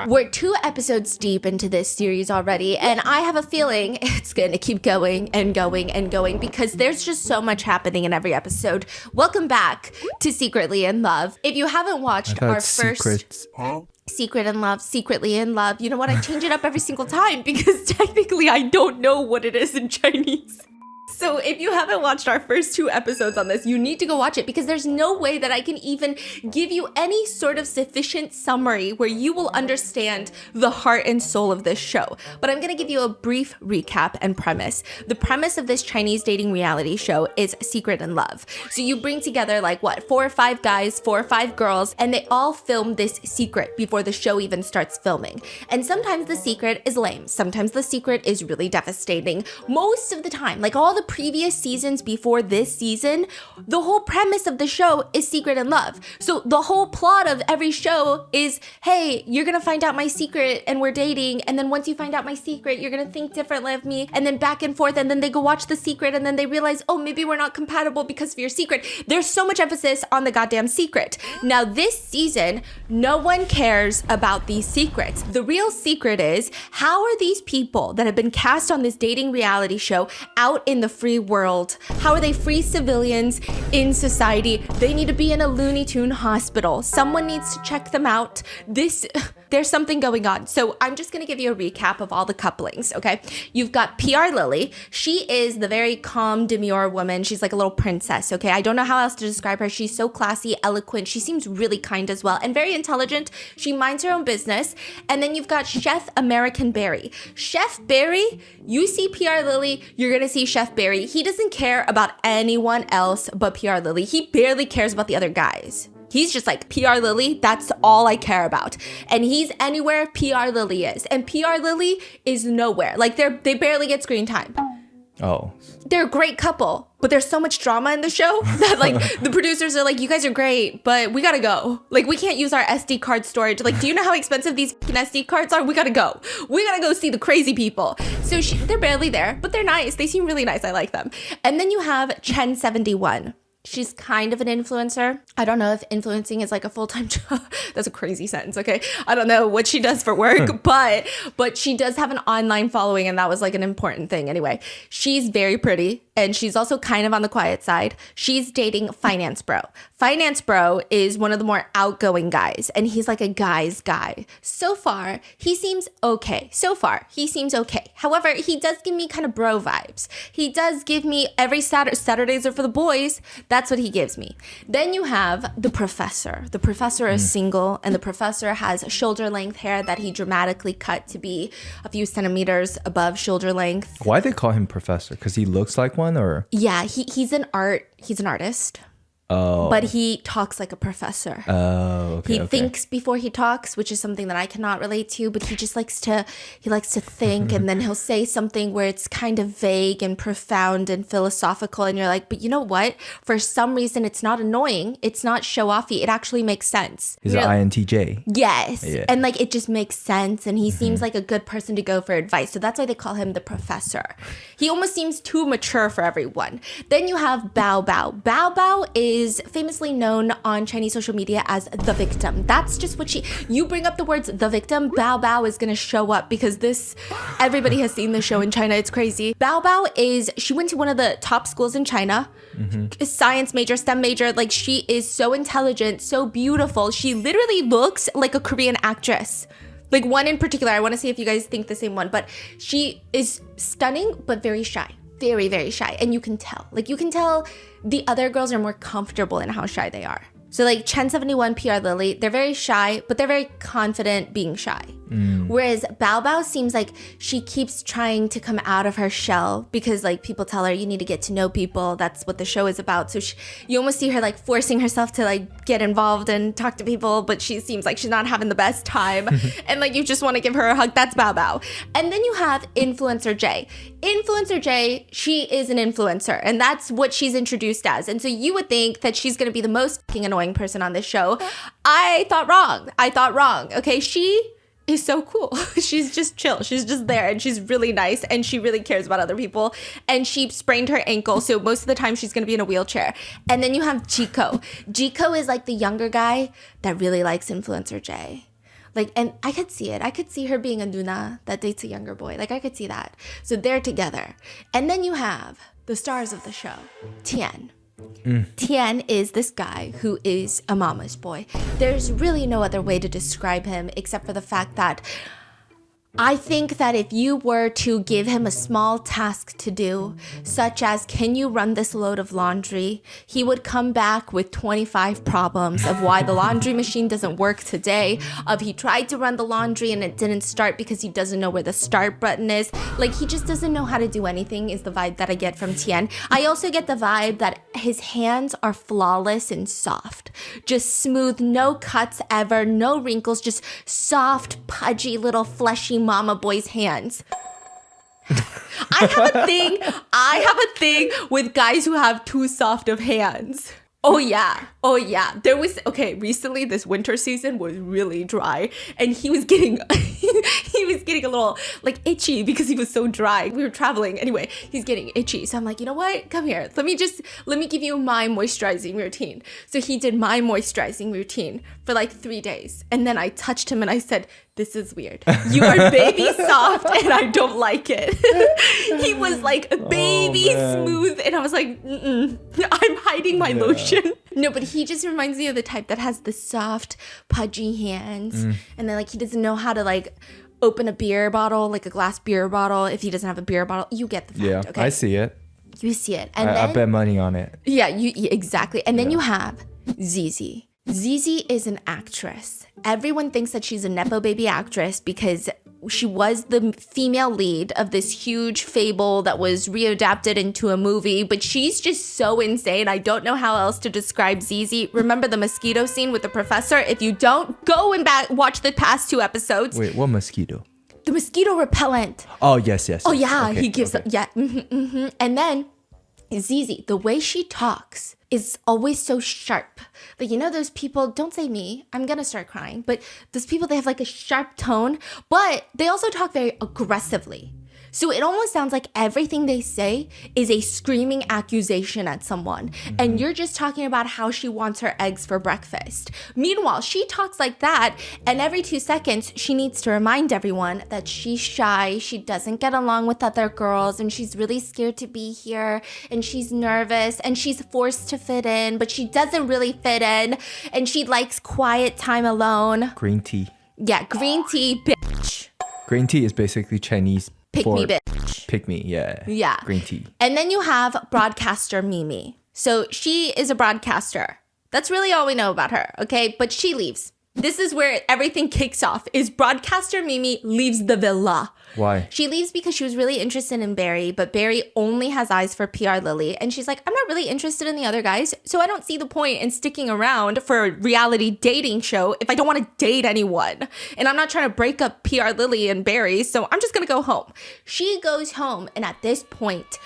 We're 2 episodes deep into this series already, and I have a feeling it's going to keep going and going and going because there's just so much happening in every episode. Welcome back to Secretly in Love. If you haven't watched our first... Secret in Love, Secretly in Love. You know what? I change it up every single time because technically I don't know what it is in Chinese. So if you haven't watched our first 2 episodes on this, you need to go watch it because there's no way that I can even give you any sort of sufficient summary where you will understand the heart and soul of this show. But I'm going to give you a brief recap and premise. The premise of this Chinese dating reality show is Secret in Love. So you bring together 4 or 5 guys, 4 or 5 girls, and they all film this secret before the show even starts filming. And sometimes the secret is lame. Sometimes the secret is really devastating. Most of the time, like all the previous seasons before this season, the whole premise of the show is secret in love. So the whole plot of every show is, hey, you're gonna find out my secret and we're dating, and then once you find out my secret, you're gonna think differently of me, and then back and forth, and then they go watch the secret, and then they realize, oh, maybe we're not compatible because of your secret. There's so much emphasis on the goddamn secret. Now this season, no one cares about these secrets. The real secret is, how are these people that have been cast on this dating reality show out in the free world? How are they free civilians in society? They need to be in a Looney Tune hospital. Someone needs to check them out. There's something going on. So I'm just going to give you a recap of all the couplings, okay? You've got PR Lily. She is the very calm, demure woman. She's like a little princess, okay? I don't know how else to describe her. She's so classy, eloquent. She seems really kind as well and very intelligent. She minds her own business. And then you've got Chef American Barry. Chef Barry, you see PR Lily, you're going to see Chef Barry. He doesn't care about anyone else but PR Lily. He barely cares about the other guys. He's just like, PR Lily, that's all I care about. And he's anywhere PR Lily is. And PR Lily is nowhere. Like, they barely get screen time. Oh. They're a great couple, but there's so much drama in the show that the producers are like, you guys are great, but we gotta go. Like, we can't use our SD card storage. Like, do you know how expensive these SD cards are? We gotta go. We gotta go see the crazy people. So they're barely there, but they're nice. They seem really nice. I like them. And then you have Chen 71. She's kind of an influencer. I don't know if influencing is like a full-time job. That's a crazy sentence, okay? I don't know what she does for work, but she does have an online following, and that was like an important thing. Anyway, she's very pretty, and she's also kind of on the quiet side. She's dating Finance Bro. Finance Bro is one of the more outgoing guys, and he's like a guy's guy. So far, he seems okay. However, he does give me kind of bro vibes. He does give me every Saturdays are for the boys. That's what he gives me. Then you have the professor. The professor is single, and the professor has shoulder length hair that he dramatically cut to be a few centimeters above shoulder length. Why they call him professor? Because he looks like one, or? Yeah, he's an artist. Oh. But he talks like a professor. Oh, okay. He thinks before he talks, which is something that I cannot relate to, but he just likes to think, and then he'll say something where it's kind of vague and profound and philosophical, and you're like, but you know what? For some reason, it's not annoying. It's not show-offy. It actually makes sense. He's an INTJ. Yes. Yeah. And like, it just makes sense, and he seems like a good person to go for advice. So that's why they call him the professor. He almost seems too mature for everyone. Then you have Bao Bao. Bao Bao is famously known on Chinese social media as the victim. That's just what you bring up the words the victim, Bao Bao is gonna show up because everybody has seen the show in China. It's crazy. Bao Bao she went to one of the top schools in China, science major, STEM major. Like, she is so intelligent, so beautiful. She literally looks like a Korean actress. Like, one in particular, I want to see if you guys think the same one, but she is stunning, but very shy. Very, very shy. And you can tell. Like, you can tell the other girls are more comfortable in how shy they are. So, like, Chen 71, PR Lily, they're very shy, but they're very confident being shy. Whereas Bao Bao seems like she keeps trying to come out of her shell because like people tell her you need to get to know people. That's what the show is about. So you almost see her like forcing herself to like get involved and talk to people, but she seems like she's not having the best time. And like you just want to give her a hug. That's Bao Bao. And then you have Influencer J. Influencer J, she is an influencer, and that's what she's introduced as. And so you would think that she's going to be the most fucking annoying person on this show. I thought wrong. Okay, she is so cool. She's just chill. She's just there, and she's really nice, and she really cares about other people. And she sprained her ankle, so most of the time she's going to be in a wheelchair. And then you have Jico. Jico is like the younger guy that really likes Influencer J. Like, and I could see it. I could see her being a Nuna that dates a younger boy. Like, I could see that. So they're together. And then you have the stars of the show, Tien. Tien is this guy who is a mama's boy. There's really no other way to describe him except for the fact that I think that if you were to give him a small task to do, such as, can you run this load of laundry? He would come back with 25 problems of why the laundry machine doesn't work today, of he tried to run the laundry and it didn't start because he doesn't know where the start button is. Like, he just doesn't know how to do anything is the vibe that I get from Tien. I also get the vibe that his hands are flawless and soft. Just smooth, no cuts ever, no wrinkles, just soft, pudgy, little fleshy mama boy's hands. I have a thing with guys who have too soft of hands. Oh yeah. There was, recently this winter season was really dry, and he was getting a little like itchy because he was so dry. We were traveling. Anyway, he's getting itchy. So I'm like, you know what? Come here. Let me give you my moisturizing routine. So he did my moisturizing routine for like 3 days. And then I touched him and I said, this is weird. You are baby soft and I don't like it. He was like baby smooth, and I was like, I'm hiding my lotion. No, but he just reminds me of the type that has the soft, pudgy hands. And then like he doesn't know how to like open a beer bottle, like a glass beer bottle, if he doesn't have a beer bottle. You get the fact, yeah, okay? I see it. You see it. And I bet money on it. Yeah, exactly. And then you have Zezy. Zezy is an actress. Everyone thinks that she's a Nepo baby actress because she was the female lead of this huge fable that was readapted into a movie, but she's just so insane. I don't know how else to describe Zezy. Remember the mosquito scene with the professor? If you don't, go and watch the past 2 episodes. Wait, what mosquito? The mosquito repellent. Oh, yes. Oh, yeah, okay, he gives up. Yeah. And then Zezy, the way she talks is always so sharp. Like, you know those people, don't say me, I'm gonna start crying, but those people, they have like a sharp tone, but they also talk very aggressively. So it almost sounds like everything they say is a screaming accusation at someone. And you're just talking about how she wants her eggs for breakfast. Meanwhile, she talks like that, and every 2 seconds, she needs to remind everyone that she's shy, she doesn't get along with other girls, and she's really scared to be here, and she's nervous, and she's forced to fit in, but she doesn't really fit in, and she likes quiet time alone. Green tea. Yeah, green tea, bitch. Green tea is basically Chinese. Pick me, bitch. Pick me, yeah. Yeah. Green tea. And then you have broadcaster Mimi. So she is a broadcaster. That's really all we know about her, okay? But she leaves. This is where everything kicks off, is broadcaster Mimi leaves the villa. Why? She leaves because she was really interested in Barry, but Barry only has eyes for PR Lily. And she's like, I'm not really interested in the other guys, so I don't see the point in sticking around for a reality dating show if I don't want to date anyone. And I'm not trying to break up PR Lily and Barry, so I'm just going to go home. She goes home, and at this point,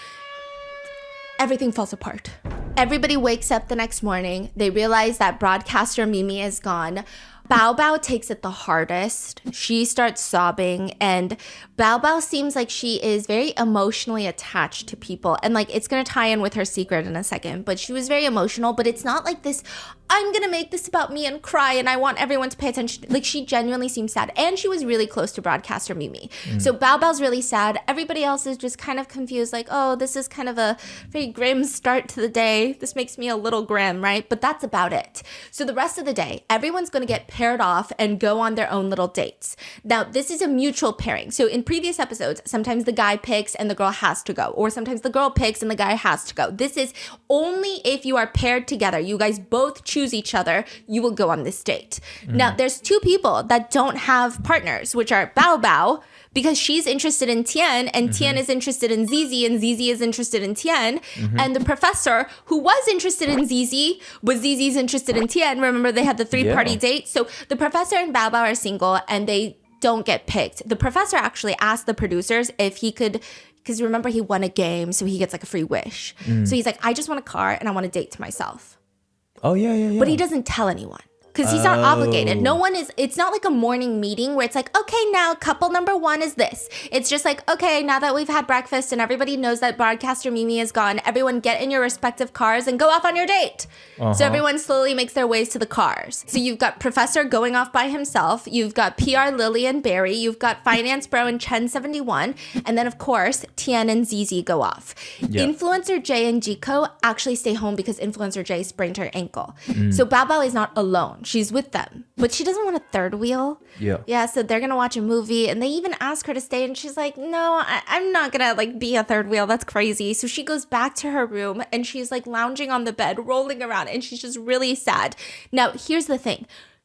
everything falls apart. Everybody wakes up the next morning. They realize that broadcaster Mimi is gone. Bao Bao takes it the hardest. She starts sobbing, and Bao Bao seems like she is very emotionally attached to people. And like, it's gonna tie in with her secret in a second, but she was very emotional, but it's not like this, I'm gonna make this about me and cry and I want everyone to pay attention. Like, she genuinely seems sad, and she was really close to broadcaster Mimi. So Bao Bao's really sad. Everybody else is just kind of confused, like, oh, this is kind of a very grim start to the day. This makes me a little grim, right? But that's about it. So the rest of the day, everyone's gonna get paired off and go on their own little dates. Now, this is a mutual pairing. So in previous episodes, sometimes the guy picks and the girl has to go, or sometimes the girl picks and the guy has to go. This is only if you are paired together. You guys both choose each other, you will go on this date. Now, there's two people that don't have partners, which are Bao Bao, because she's interested in Tien, and Tien is interested in Zezy, and Zezy is interested in Tien. And the professor, who was interested in Zezy, was Zezy's interested in Tien. Remember, they had the three-party date? So the professor and Bao Bao are single, and they don't get picked. The professor actually asked the producers if he could, because remember, he won a game, so he gets like a free wish. So he's like, I just want a car, and I want a date to myself. Oh, yeah. But he doesn't tell anyone. Because he's not obligated. No one is, it's not like a morning meeting where it's like, okay, now couple number one is this. It's just like, okay, now that we've had breakfast and everybody knows that broadcaster Mimi is gone, everyone get in your respective cars and go off on your date. So everyone slowly makes their ways to the cars. So you've got Professor going off by himself. You've got PR Lily and Barry. You've got Finance Bro and Chen 71. And then, of course, Tien and Zezy go off. Influencer J and Jiko actually stay home because Influencer J sprained her ankle. So Bao Bao is not alone. She's with them, but she doesn't want a third wheel. Yeah, so they're gonna watch a movie, and they even ask her to stay, and she's like, no, I'm not gonna like be a third wheel. That's crazy. So she goes back to her room, and she's like lounging on the bed, rolling around, and she's just really sad. Now, here's the thing.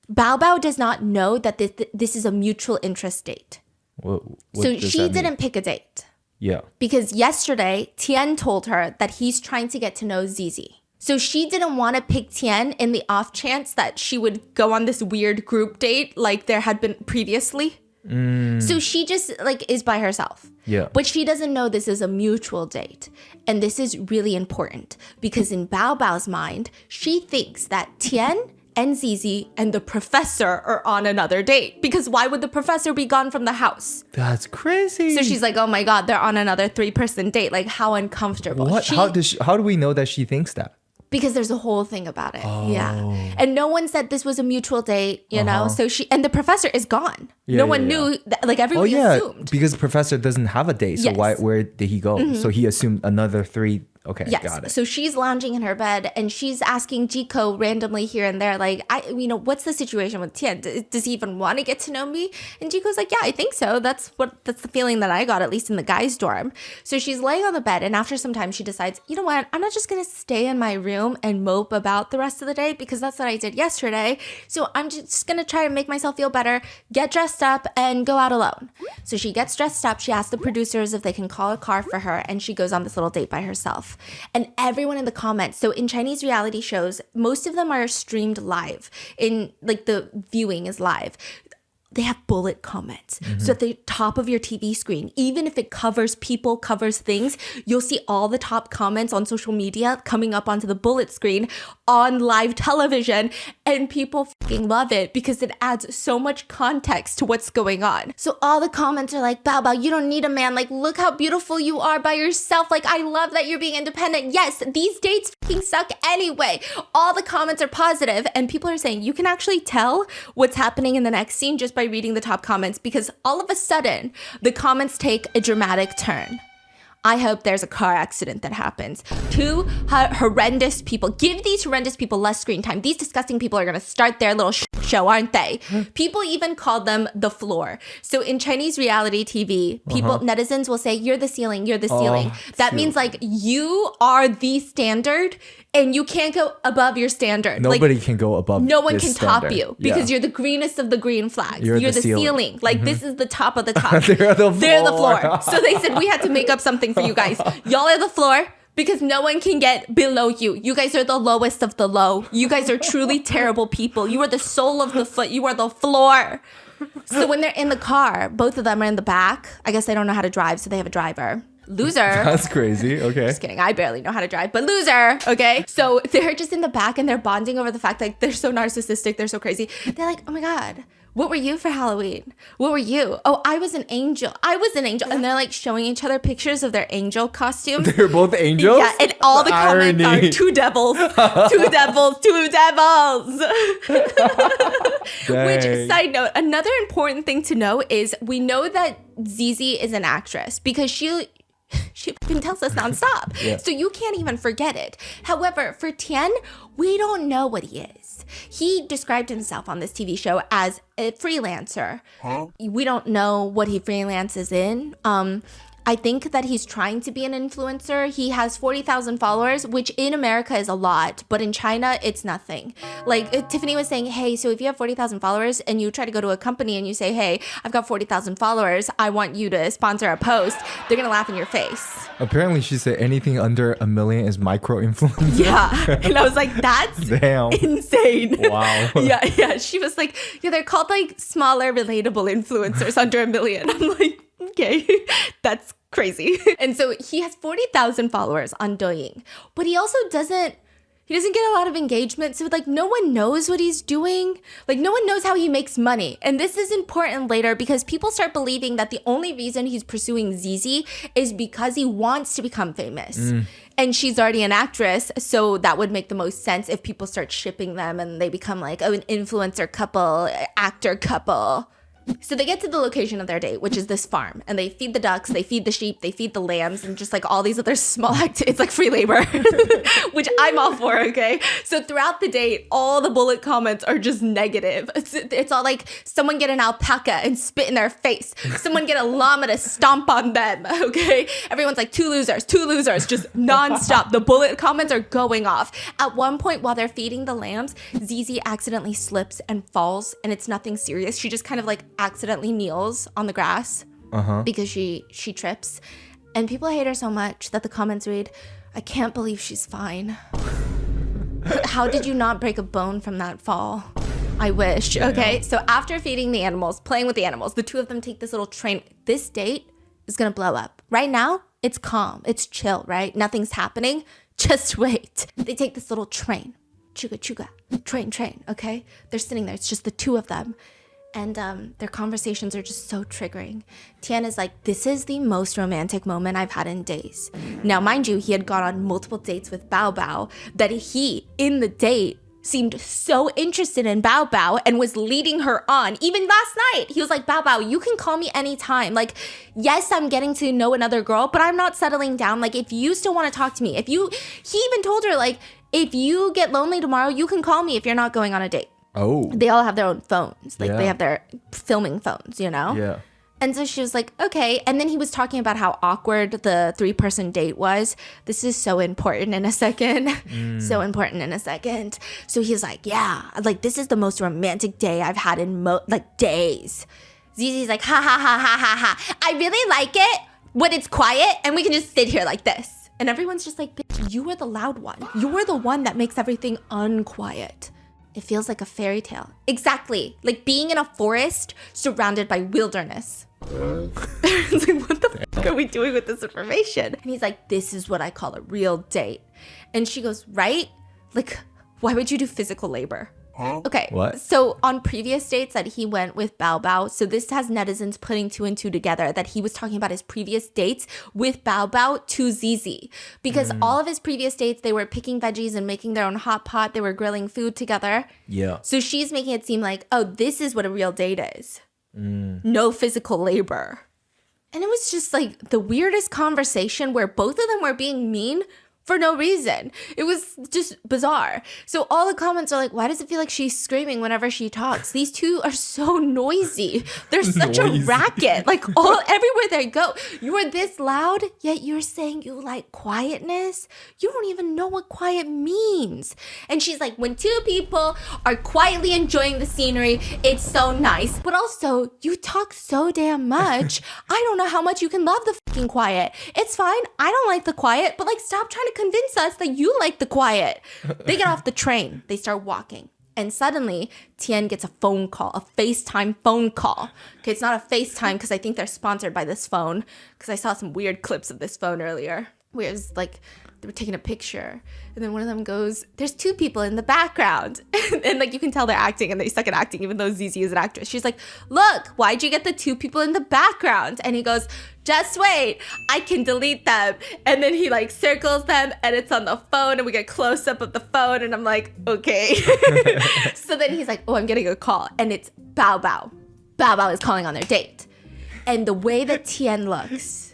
Bao Bao does not know that this is a mutual interest date. What so does she that didn't mean? pick a date. Yeah. Because yesterday, Tien told her that he's trying to get to know Zezy. So she didn't want to pick Tien in the off chance that she would go on this weird group date like there had been previously. So she just like is by herself. Yeah. But she doesn't know this is a mutual date. And this is really important because in Bao Bao's mind, she thinks that Tien and Zezy and the professor are on another date. Because why would the professor be gone from the house? That's crazy. So she's like, oh my God, they're on another 3-person date. Like, how uncomfortable. What? How do we know that she thinks that? Because there's a whole thing about it. Yeah. And no one said this was a mutual date, you know? So and the professor is gone. No one knew, that, like everybody assumed. Because the professor doesn't have a date. So where did he go? So he assumed another 3. Okay, got it. So she's lounging in her bed and she's asking Jiko randomly here and there, like, what's the situation with Tien? Does he even want to get to know me? And Jiko's like, yeah, I think so. That's the feeling that I got, at least in the guys' dorm. So she's laying on the bed, and after some time she decides, you know what? I'm not just going to stay in my room and mope about the rest of the day because that's what I did yesterday. So I'm just going to try to make myself feel better, get dressed up, and go out alone. So she gets dressed up. She asks the producers if they can call a car for her, and she goes on this little date by herself. And everyone in the comments, so in Chinese reality shows, most of them are streamed live. In like the viewing is live. They have bullet comments. So at the top of your TV screen, even if it covers people, covers things, you'll see all the top comments on social media coming up onto the bullet screen on live television. And people fucking love it because it adds so much context to what's going on. So all the comments are like, Bao Bao, you don't need a man. Like, look how beautiful you are by yourself. Like, I love that you're being independent. Yes, these dates fucking suck anyway. All the comments are positive, and people are saying you can actually tell what's happening in the next scene just by reading the top comments, because all of a sudden the comments take a dramatic turn. I hope there's a car accident that happens. 2 horrendous people. Give these horrendous people less screen time. These disgusting people are going to start their little show, aren't they? People even call them the floor. So in Chinese reality TV, people, netizens will say, you're the ceiling, you're the ceiling. That means like you are the standard and you can't go above your standard. Nobody can go above. No one can standard. top you because you're the greenest of the green flags. You're the ceiling. Like this is the top of the top. They're the floor. So they said we had to make up something for you guys. Y'all are the floor because no one can get below you. You guys are the lowest of the low. You guys are truly terrible people. You are the sole of the foot. You are the floor. So when they're in the car, both of them are in the back. I guess they don't know how to drive, so they have a driver. Loser. That's crazy. Okay. Just kidding. I barely know how to drive, but loser. Okay. So they're just in the back and they're bonding over the fact that they're so narcissistic. They're so crazy. They're like, oh my God, what were you for Halloween? What were you? Oh, I was an angel. I was an angel. And they're like showing each other pictures of their angel costumes. They're both angels? Yeah. And all the comments are 2 devils, 2 devils, 2 devils. Which, side note, another important thing to know is we know that Zezy is an actress because she fucking tells us nonstop. So you can't even forget it. However, for Tien, we don't know what he is. He described himself on this TV show as a freelancer. We don't know what he freelances in. I think that he's trying to be an influencer. He has 40,000 followers, which in America is a lot, but in China, it's nothing. Like Tiffany was saying, hey, so if you have 40,000 followers and you try to go to a company and you say, hey, I've got 40,000 followers, I want you to sponsor a post, they're going to laugh in your face. Apparently, she said anything under 1 million is micro-influencer. Yeah. And I was like, that's damn insane. Wow. Yeah. She was like, yeah, they're called like smaller, relatable influencers under 1 million. I'm like, okay, that's crazy. And so he has 40,000 followers on Douyin, but he also doesn't get a lot of engagement. So like no one knows what he's doing. Like no one knows how he makes money. And this is important later because people start believing that the only reason he's pursuing Zezy is because he wants to become famous. And she's already an actress, so that would make the most sense if people start shipping them and they become like, oh, an influencer couple, actor couple. So they get to the location of their date, which is this farm, and they feed the ducks, they feed the sheep, they feed the lambs, and just like all these other small activities. It's like free labor, which I'm all for, okay? So throughout the date, all the bullet comments are just negative. It's all like, someone get an alpaca and spit in their face. Someone get a llama to stomp on them, okay? Everyone's like, two losers, just nonstop. The bullet comments are going off. At one point, while they're feeding the lambs, Zezy accidentally slips and falls, and it's nothing serious. She just kind of like accidentally kneels on the grass because she trips, and people hate her so much that the comments read, I can't believe she's fine. How did you not break a bone from that fall? I wish. Okay, so after feeding the animals, playing with the animals, the two of them take this little train. This date is gonna blow up. Right now it's calm, it's chill, right? Nothing's happening, just wait. They take this little train, chuga train, okay? They're sitting there, it's just the two of them. And their conversations are just so triggering. Tien is like, this is the most romantic moment I've had in days. Now, mind you, he had gone on multiple dates with Bao Bao, that he, in the date, seemed so interested in Bao Bao and was leading her on. Even last night, he was like, Bao Bao, you can call me anytime. Like, yes, I'm getting to know another girl, but I'm not settling down. Like, if you still want to talk to me, he even told her, like, if you get lonely tomorrow, you can call me if you're not going on a date. Oh. They all have their own phones. Like, they have their filming phones, you know? Yeah. And so she was like, okay. And then he was talking about how awkward the 3-person date was. This is so important in a second. So important in a second. So he's like, yeah, like, this is the most romantic day I've had in days. Zezy's like, ha, ha, ha, ha, ha, ha. I really like it when it's quiet and we can just sit here like this. And everyone's just like, bitch, you are the loud one. You are the one that makes everything unquiet. It feels like a fairy tale. Exactly. Like being in a forest surrounded by wilderness. It's like, what the fuck are we doing with this information? And he's like, this is what I call a real date. And she goes, right? Like, why would you do physical labor? Okay, what? So on previous dates that he went with Bao Bao, so this has netizens putting 2 and 2 together, that he was talking about his previous dates with Bao Bao to Zezy. Because all of his previous dates, they were picking veggies and making their own hot pot. They were grilling food together. Yeah. So she's making it seem like, oh, this is what a real date is. No physical labor. And it was just like the weirdest conversation where both of them were being mean for no reason. It was just bizarre. So all the comments are like, why does it feel like she's screaming whenever she talks? These two are so noisy. They're such a racket. Like everywhere they go, you are this loud, yet you're saying you like quietness. You don't even know what quiet means. And she's like, when two people are quietly enjoying the scenery, it's so nice. But also, you talk so damn much. I don't know how much you can love the fucking quiet. It's fine. I don't like the quiet, but like, stop trying to convince us that you like the quiet. They get off the train. They start walking. And suddenly, Tien gets a phone call, a FaceTime phone call. Okay, it's not a FaceTime because I think they're sponsored by this phone, because I saw some weird clips of this phone earlier where it was like they were taking a picture and then one of them goes, there's two people in the background. And like you can tell they're acting and they suck at acting even though Zezy is an actress. She's like, look, why'd you get the two people in the background? And he goes, just wait, I can delete them. And then he like circles them and it's on the phone and we get close up of the phone and I'm like, okay. So then he's like, oh, I'm getting a call and it's Bao Bao. Bao Bao is calling on their date. And the way that Tien looks.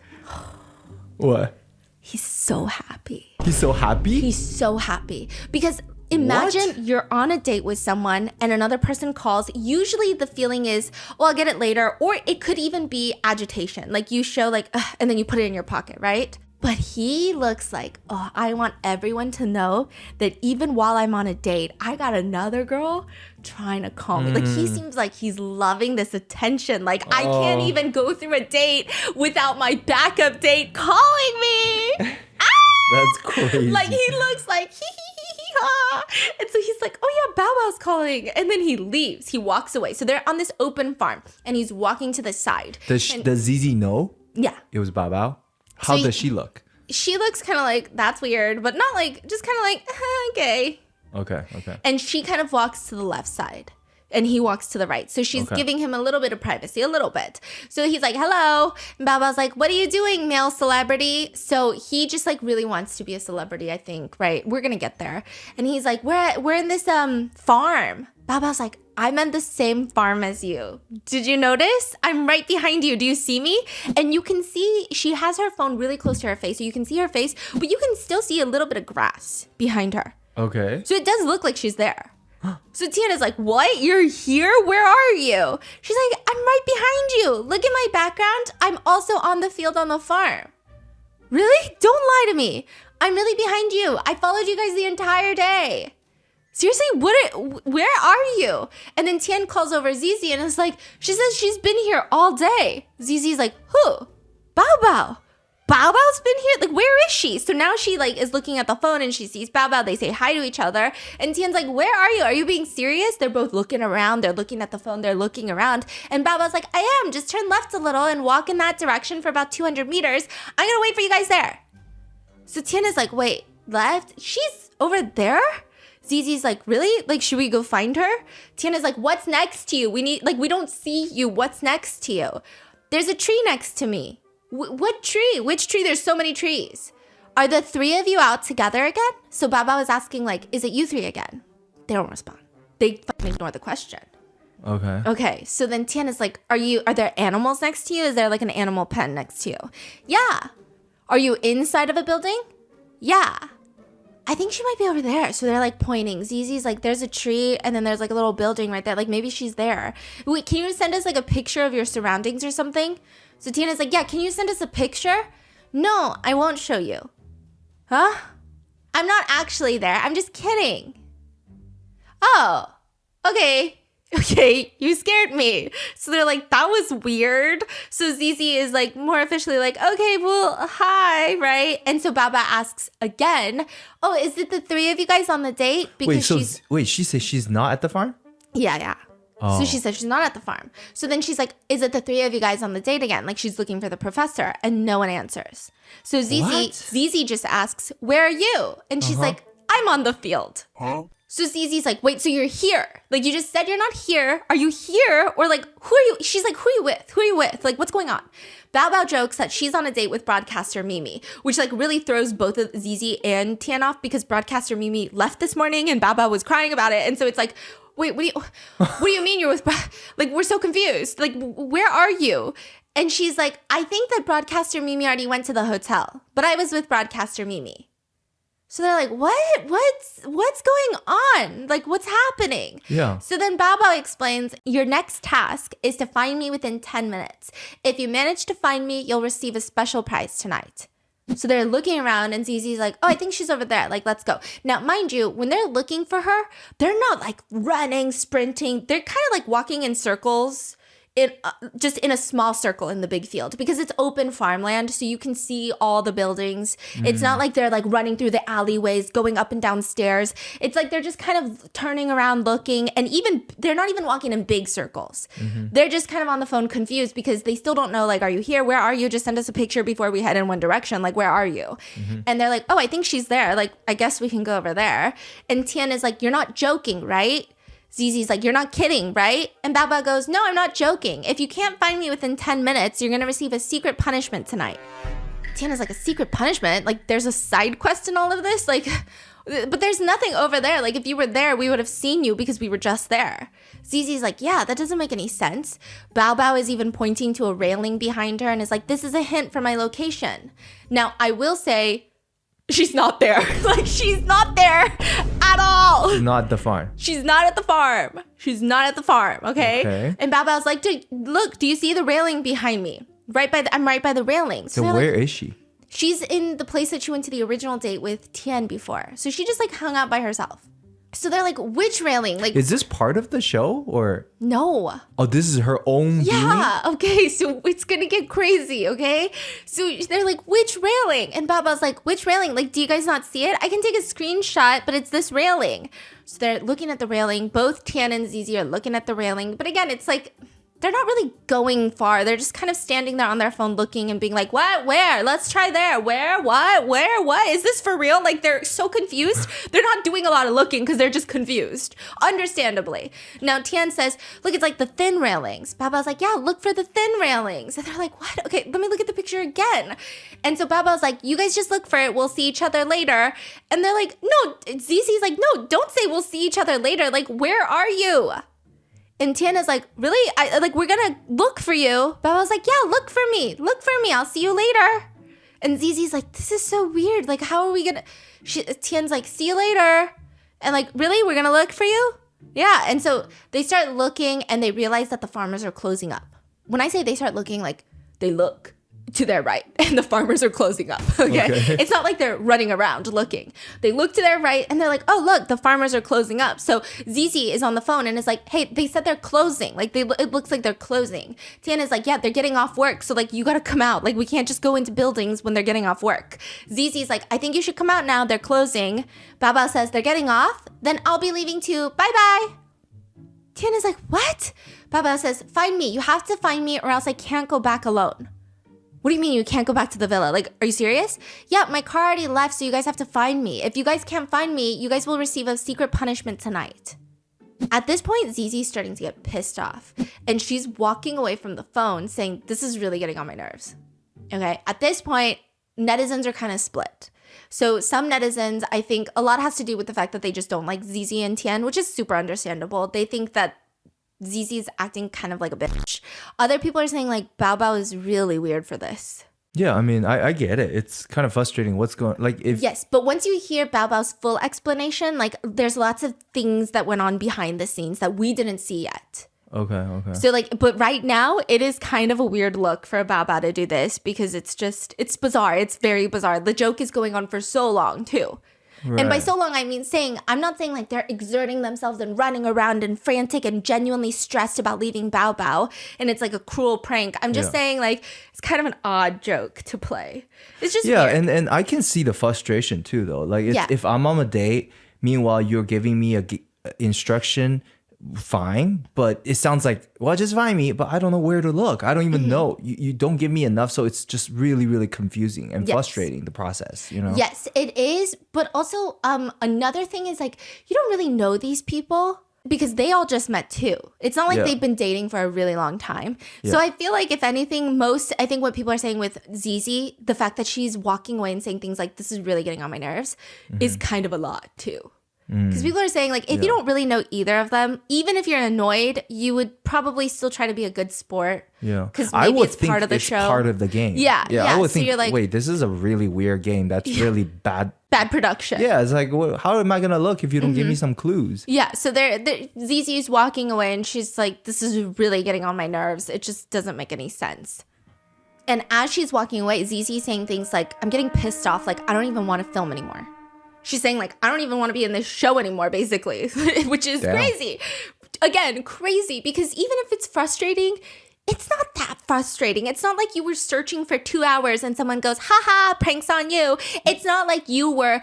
What? He's so happy. He's so happy? He's so happy. Because Imagine you're on a date with someone and another person calls. Usually the feeling is, well, I'll get it later. Or it could even be agitation. Like you show like, ugh, and then you put it in your pocket, right? But he looks like, oh, I want everyone to know that even while I'm on a date, I got another girl trying to call me. Like he seems like he's loving this attention. Like I can't even go through a date without my backup date calling me. That's crazy. Like he looks like and so he's like, oh yeah, Bow Wow's calling. And then he leaves. He walks away. So they're on this open farm and he's walking to the side. Does Zezy know? Yeah. It was Bow Wow? How does she look? She looks kind of like, that's weird, but not like, just kind of like, okay. Okay. And she kind of walks to the left side. And he walks to the right. So she's giving him a little bit of privacy, a little bit. So he's like, hello. And Bao Bao's like, what are you doing, male celebrity? So he just like really wants to be a celebrity, I think, right? We're going to get there. And he's like, we're in this farm. Bao Bao's like, I'm on the same farm as you. Did you notice? I'm right behind you. Do you see me? And you can see she has her phone really close to her face. So you can see her face, but you can still see a little bit of grass behind her. Okay. So it does look like she's there. So Tien is like, what? You're here? Where are you? She's like, I'm right behind you. Look at my background. I'm also on the field on the farm. Really? Don't lie to me. I'm really behind you. I followed you guys the entire day. Seriously, where are you? And then Tien calls over Zezy and is like, she says she's been here all day. Zezy's like, who? Bao Bao. Bao Bao's been here? Like, where is she? So now she like is looking at the phone and she sees Bao Bao. They say hi to each other. And Tien's like, where are you? Are you being serious? They're both looking around. They're looking at the phone. They're looking around. And Bao Bao's like, I am. Just turn left a little and walk in that direction for about 200 meters. I'm going to wait for you guys there. So Tien is like, wait, left? She's over there? Zezy's like, really? Like, should we go find her? Tien is like, what's next to you? We don't see you. What's next to you? There's a tree next to me. What tree? Which tree? There's so many trees. Are the three of you out together again? So Bao Bao is asking like, is it you three again? They don't respond. They fucking ignore the question. Okay. So then Tien is like, are there animals next to you? Is there like an animal pen next to you? Yeah. Are you inside of a building? Yeah. I think she might be over there. So they're like pointing. Zezy's like, there's a tree and then there's like a little building right there. Like maybe she's there. Wait, can you send us like a picture of your surroundings or something? So Tien is like, yeah, can you send us a picture? No, I won't show you. Huh? I'm not actually there. I'm just kidding. Oh, okay. Okay, you scared me. So they're like, that was weird. So Zezy is like more officially like, okay, well, hi, right? And so Bao Bao asks again, oh, is it the three of you guys on the date? Because she says she's not at the farm? Yeah. Oh. So she said she's not at the farm. So then she's like, is it the three of you guys on the date again? Like she's looking for the professor and no one answers. So Zezy just asks, where are you? And she's like, I'm on the field. Huh? So Zezy's like, wait, so you're here? Like you just said you're not here. Are you here? Or like, who are you? She's like, who are you with? Who are you with? Like, what's going on? Bao Bao jokes that she's on a date with broadcaster Mimi, which like really throws both of Zezy and Tien off because broadcaster Mimi left this morning and Bao Bao was crying about it. And so it's like, wait, what do you mean you're with, like, we're so confused. Like, where are you? And she's like, I think that broadcaster Mimi already went to the hotel, but I was with broadcaster Mimi. So they're like, what? What's going on? Like, what's happening? Yeah. So then Bao Bao explains, your next task is to find me within 10 minutes. If you manage to find me, you'll receive a special prize tonight. So they're looking around and Zezy's like, oh, I think she's over there. Like, let's go. Now, mind you, when they're looking for her, they're not like running, sprinting. They're kind of like walking in circles, just in a small circle in the big field because it's open farmland. So you can see all the buildings. It's not like they're like running through the alleyways, going up and down stairs. It's like they're just kind of turning around looking and they're not even walking in big circles. They're just kind of on the phone confused because they still don't know, like, are you here? Where are you? Just send us a picture before we head in one direction. Like, where are you? And they're like, oh, I think she's there. Like, I guess we can go over there. And Tien is like, you're not joking, right? Zezy's like, you're not kidding, right? And Bao Bao goes, no, I'm not joking. If you can't find me within 10 minutes, you're going to receive a secret punishment tonight. Tien is like, a secret punishment? Like, there's a side quest in all of this? Like, but there's nothing over there. Like, if you were there, we would have seen you because we were just there. Zezy's like, yeah, that doesn't make any sense. Bao Bao is even pointing to a railing behind her and is like, this is a hint for my location. Now, I will say, she's not there. Like, she's not there at all. not at the farm. She's not at the farm. She's not at the farm, okay? And Bao Bao's like, dude, look, do you see the railing behind me? I'm right by the railing. So where is she? She's in the place that she went to the original date with Tien before. So she just like hung out by herself. So they're like, which railing? Like, is this part of the show or? No. Oh, this is her own Yeah. Doing? Okay. So it's going to get crazy. Okay. So they're like, which railing? And Bao Bao's like, which railing? Like, do you guys not see it? I can take a screenshot, but it's this railing. So they're looking at the railing. Both Tien and Zezy are looking at the railing. But again, it's like, they're not really going far. They're just kind of standing there on their phone looking and being like, what? Where? Let's try there. Where? What? Where? What? Is this for real? Like, they're so confused. They're not doing a lot of looking because they're just confused. Understandably. Now, Tien says, look, it's like the thin railings. Bao Bao's like, yeah, look for the thin railings. And they're like, what? Okay, let me look at the picture again. And so Bao Bao's like, you guys just look for it. We'll see each other later. And they're like, no. Zezy's like, no, don't say we'll see each other later. Like, where are you? And Tien is like, really? We're gonna look for you. Bao Bao's like, yeah, look for me. Look for me. I'll see you later. And Zezy's like, this is so weird. Like, how are we gonna... Tien's like, see you later. And like, really? We're gonna look for you? Yeah. And so they start looking and they realize that the farmers are closing up. When I say they start looking, like, they look to their right and the farmers are closing up. Okay. It's not like they're running around looking. They look to their right and they're like, oh, look, the farmers are closing up. So Zezy is on the phone and is like, hey, they said they're closing. Like, it looks like they're closing. Tien is like, yeah, they're getting off work. So like, you got to come out. Like, we can't just go into buildings when they're getting off work. Zezy's like, I think you should come out now. They're closing. Bao Bao says they're getting off. Then I'll be leaving too. Bye-bye. Tien is like, what? Bao Bao says, find me. You have to find me or else I can't go back alone. What do you mean you can't go back to the villa? Like, are you serious? Yeah, my car already left, so you guys have to find me. If you guys can't find me, you guys will receive a secret punishment tonight. At this point, Zezy's starting to get pissed off. And she's walking away from the phone saying, this is really getting on my nerves. Okay, at this point, netizens are kind of split. So some netizens, I think a lot has to do with the fact that they just don't like Zezy and Tien, which is super understandable. They think that Zezy's acting kind of like a bitch. Other people are saying like Bao Bao is really weird for this. Yeah, I mean, I get it. It's kind of frustrating. What's going like if yes, but once you hear Bao Bao's full explanation, like there's lots of things that went on behind the scenes that we didn't see yet. Okay. So like, but right now it is kind of a weird look for Bao Bao to do this because it's bizarre. It's very bizarre. The joke is going on for so long too. Right. And by so long, I mean I'm not saying like they're exerting themselves and running around and frantic and genuinely stressed about leaving Bao Bao and it's like a cruel prank. I'm just saying like it's kind of an odd joke to play. It's just weird. and I can see the frustration too though. Like if I'm on a date, meanwhile you're giving me a instruction, fine, but it sounds like, well, just find me, but I don't know where to look. I don't even know. You don't give me enough, so it's just really, really confusing and frustrating, the process, you know? Yes, it is, but also another thing is like, you don't really know these people because they all just met too. It's not like they've been dating for a really long time. So I feel like if anything, I think what people are saying with Zezy, the fact that she's walking away and saying things like, this is really getting on my nerves, is kind of a lot too. Because people are saying, like, if you don't really know either of them, even if you're annoyed, you would probably still try to be a good sport. Yeah. Because maybe it's part of the show. Part of the game. Yeah. I would so think, you're like, wait, this is a really weird game. That's really bad. Bad production. Yeah. It's like, how am I going to look if you don't give me some clues? Yeah. So Zezy's walking away and she's like, this is really getting on my nerves. It just doesn't make any sense. And as she's walking away, Zezy's saying things like, I'm getting pissed off. Like, I don't even want to film anymore. She's saying, like, I don't even want to be in this show anymore, basically, which is crazy. Again, crazy, because even if it's frustrating, it's not that frustrating. It's not like you were searching for 2 hours and someone goes, haha, pranks on you. It's not like you were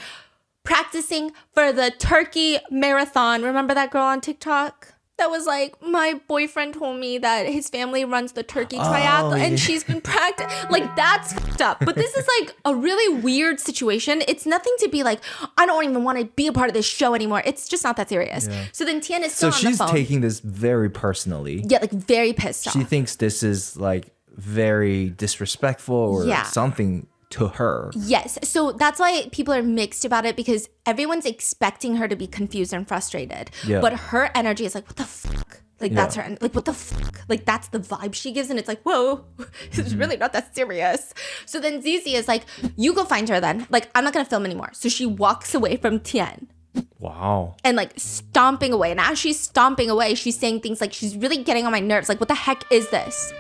practicing for the turkey marathon. Remember that girl on TikTok? That was like, my boyfriend told me that his family runs the turkey triathlon and she's been practicing. Like, that's fucked up. But this is like a really weird situation. It's nothing to be like, I don't even want to be a part of this show anymore. It's just not that serious. Yeah. So then Tien is still on the phone. So she's taking this very personally. Yeah, like very pissed off. She thinks this is like very disrespectful or something to her. Yes. So that's why people are mixed about it because everyone's expecting her to be confused and frustrated. Yeah. But her energy is like, what the fuck? Like, that's her. Like, what the fuck? Like, that's the vibe she gives. And it's like, whoa, it's really not that serious. So then Zezy is like, you go find her then. Like, I'm not going to film anymore. So she walks away from Tien. Wow. And like stomping away. And as she's stomping away, she's saying things like, she's really getting on my nerves. Like, what the heck is this?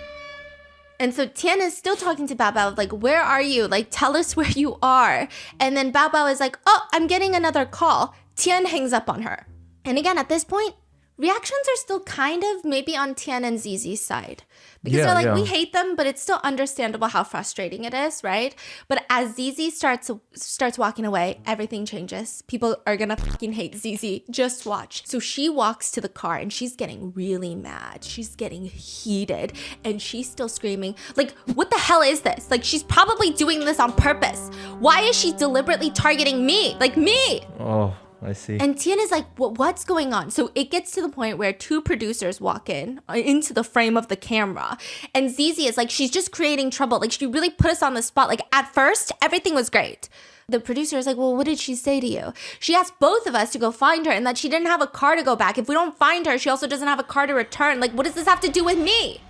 And so Tien is still talking to Bao Bao, like, where are you? Like, tell us where you are. And then Bao Bao is like, oh, I'm getting another call. Tien hangs up on her. And again, at this point, reactions are still kind of maybe on Tien and Zezy's side. Because they're like, we hate them, but it's still understandable how frustrating it is, right? But as Zezy starts walking away, everything changes. People are gonna fucking hate Zezy. Just watch. So she walks to the car and she's getting really mad. She's getting heated and she's still screaming, like, what the hell is this? Like, she's probably doing this on purpose. Why is she deliberately targeting me? Like, me! Oh, I see. And Tien is like, what's going on? So it gets to the point where two producers walk in into the frame of the camera. And Zezy is like, she's just creating trouble. Like, she really put us on the spot. Like, at first, everything was great. The producer is like, well, what did she say to you? She asked both of us to go find her and that she didn't have a car to go back. If we don't find her, she also doesn't have a car to return. Like, what does this have to do with me?